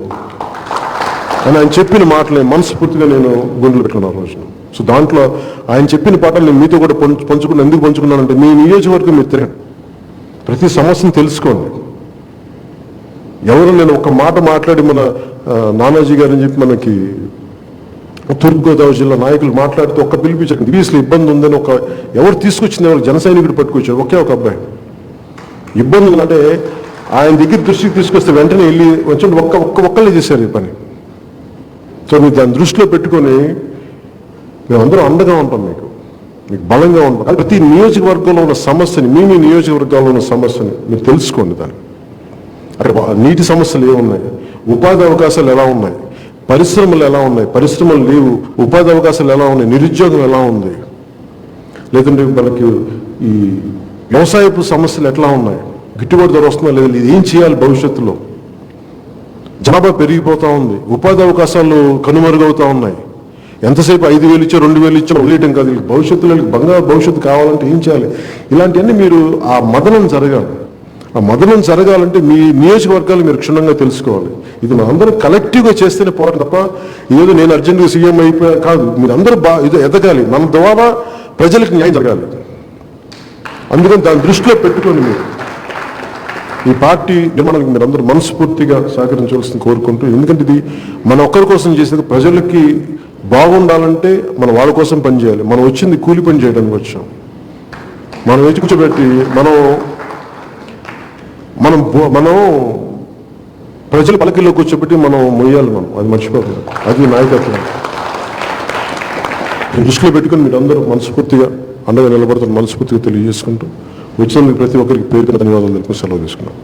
అని ఆయన చెప్పిన మాటలే మనస్ఫూర్తిగా నేను గుండెలు పెట్టుకున్నాను రోజున. సో దాంట్లో ఆయన చెప్పిన పాటలు నేను మీతో కూడా ఎందుకు పంచుకున్నానంటే, మీ నియోజకవర్గం మీరు తిరగండి, ప్రతి సమస్యను తెలుసుకోండి. ఎవరు నేను ఒక మాట మాట్లాడి మన నానాజీ గారని చెప్పి మనకి తూర్పుగోదావరి జిల్లా నాయకులు మాట్లాడితే ఒక్క పిలిపించారు, బీసీలో ఇబ్బంది ఉందని ఎవరు తీసుకొచ్చింది, ఎవరు జన సైనికుడు పట్టుకొచ్చారు, ఒక అబ్బాయి ఇబ్బంది ఉందంటే ఆయన దగ్గర దృష్టికి తీసుకొస్తే వెంటనే వెళ్ళి వచ్చి ఒక్కళ్ళే చేశారు ఈ పని. సో మీరు దాన్ని దృష్టిలో పెట్టుకొని మేమందరం అండగా ఉంటాం, మీకు బలంగా ఉంటాం. ప్రతి నియోజకవర్గంలో ఉన్న సమస్యని, మీ నియోజకవర్గాల్లో ఉన్న సమస్యని మీరు తెలుసుకోండి. దాన్ని అక్కడ నీటి సమస్యలు ఏమున్నాయి, ఉపాధి అవకాశాలు ఎలా ఉన్నాయి, పరిశ్రమలు ఎలా ఉన్నాయి, పరిశ్రమలు లేవు, ఉపాధి అవకాశాలు ఎలా ఉన్నాయి, నిరుద్యోగం ఎలా ఉంది, లేదంటే మనకి ఈ వ్యవసాయపు సమస్యలు ఎట్లా ఉన్నాయి, గిట్టుబాటు ధర వస్తుందా లేదా, ఏం చేయాలి భవిష్యత్తులో, జనాభా పెరిగిపోతూ ఉంది, ఉపాధి అవకాశాలు కనుమరుగవుతూ ఉన్నాయి, ఎంతసేపు 5,000 ఇచ్చో 2,000 ఇచ్చో వదిలేయటం కాదు, భవిష్యత్తులో బంగారు భవిష్యత్తు కావాలంటే ఏం చేయాలి, ఇలాంటివన్నీ మీరు ఆ మదనం జరగాలి. ఆ మదనం జరగాలంటే మీ నియోజకవర్గాలు మీరు క్షుణ్ణంగా తెలుసుకోవాలి. ఇది మనం అందరం కలెక్టివ్గా చేస్తేనే పోరాటం తప్ప ఏదో నేను అర్జెంట్గా సీఎం అయిపోయా కాదు. మీరు అందరూ ఇది ఎదగాలి, మన ద్వారా ప్రజలకు న్యాయం జరగాలి. అందుకని దాన్ని దృష్టిలో పెట్టుకొని మీరు ఈ పార్టీ నిర్మాణానికి మీరు అందరూ మనస్ఫూర్తిగా సహకరించవలసింది కోరుకుంటూ, ఎందుకంటే ఇది మన ఒక్కరి కోసం చేసేది, ప్రజలకి బాగుండాలంటే మనం వాళ్ళ కోసం పనిచేయాలి. మనం వచ్చింది కూలి పని చేయడానికి వచ్చాం. మనం ఎత్తి కూర్చోబెట్టి మనం ప్రజల పలకల్లో కూర్చోబెట్టి మనం మొయ్యాలి, అది మర్చిపోకూడదు. అది నాయకత్వం. దృష్టిలో పెట్టుకుని మీరు అందరూ మనస్ఫూర్తిగా అండగా నిలబడుతున్న మనస్ఫూర్తిగా తెలియజేసుకుంటూ వచ్చినందుకు ప్రతి ఒక్కరికి పేరుకి ధన్యవాదాలు తెలుపుతూ సెలవు తీసుకున్నాం.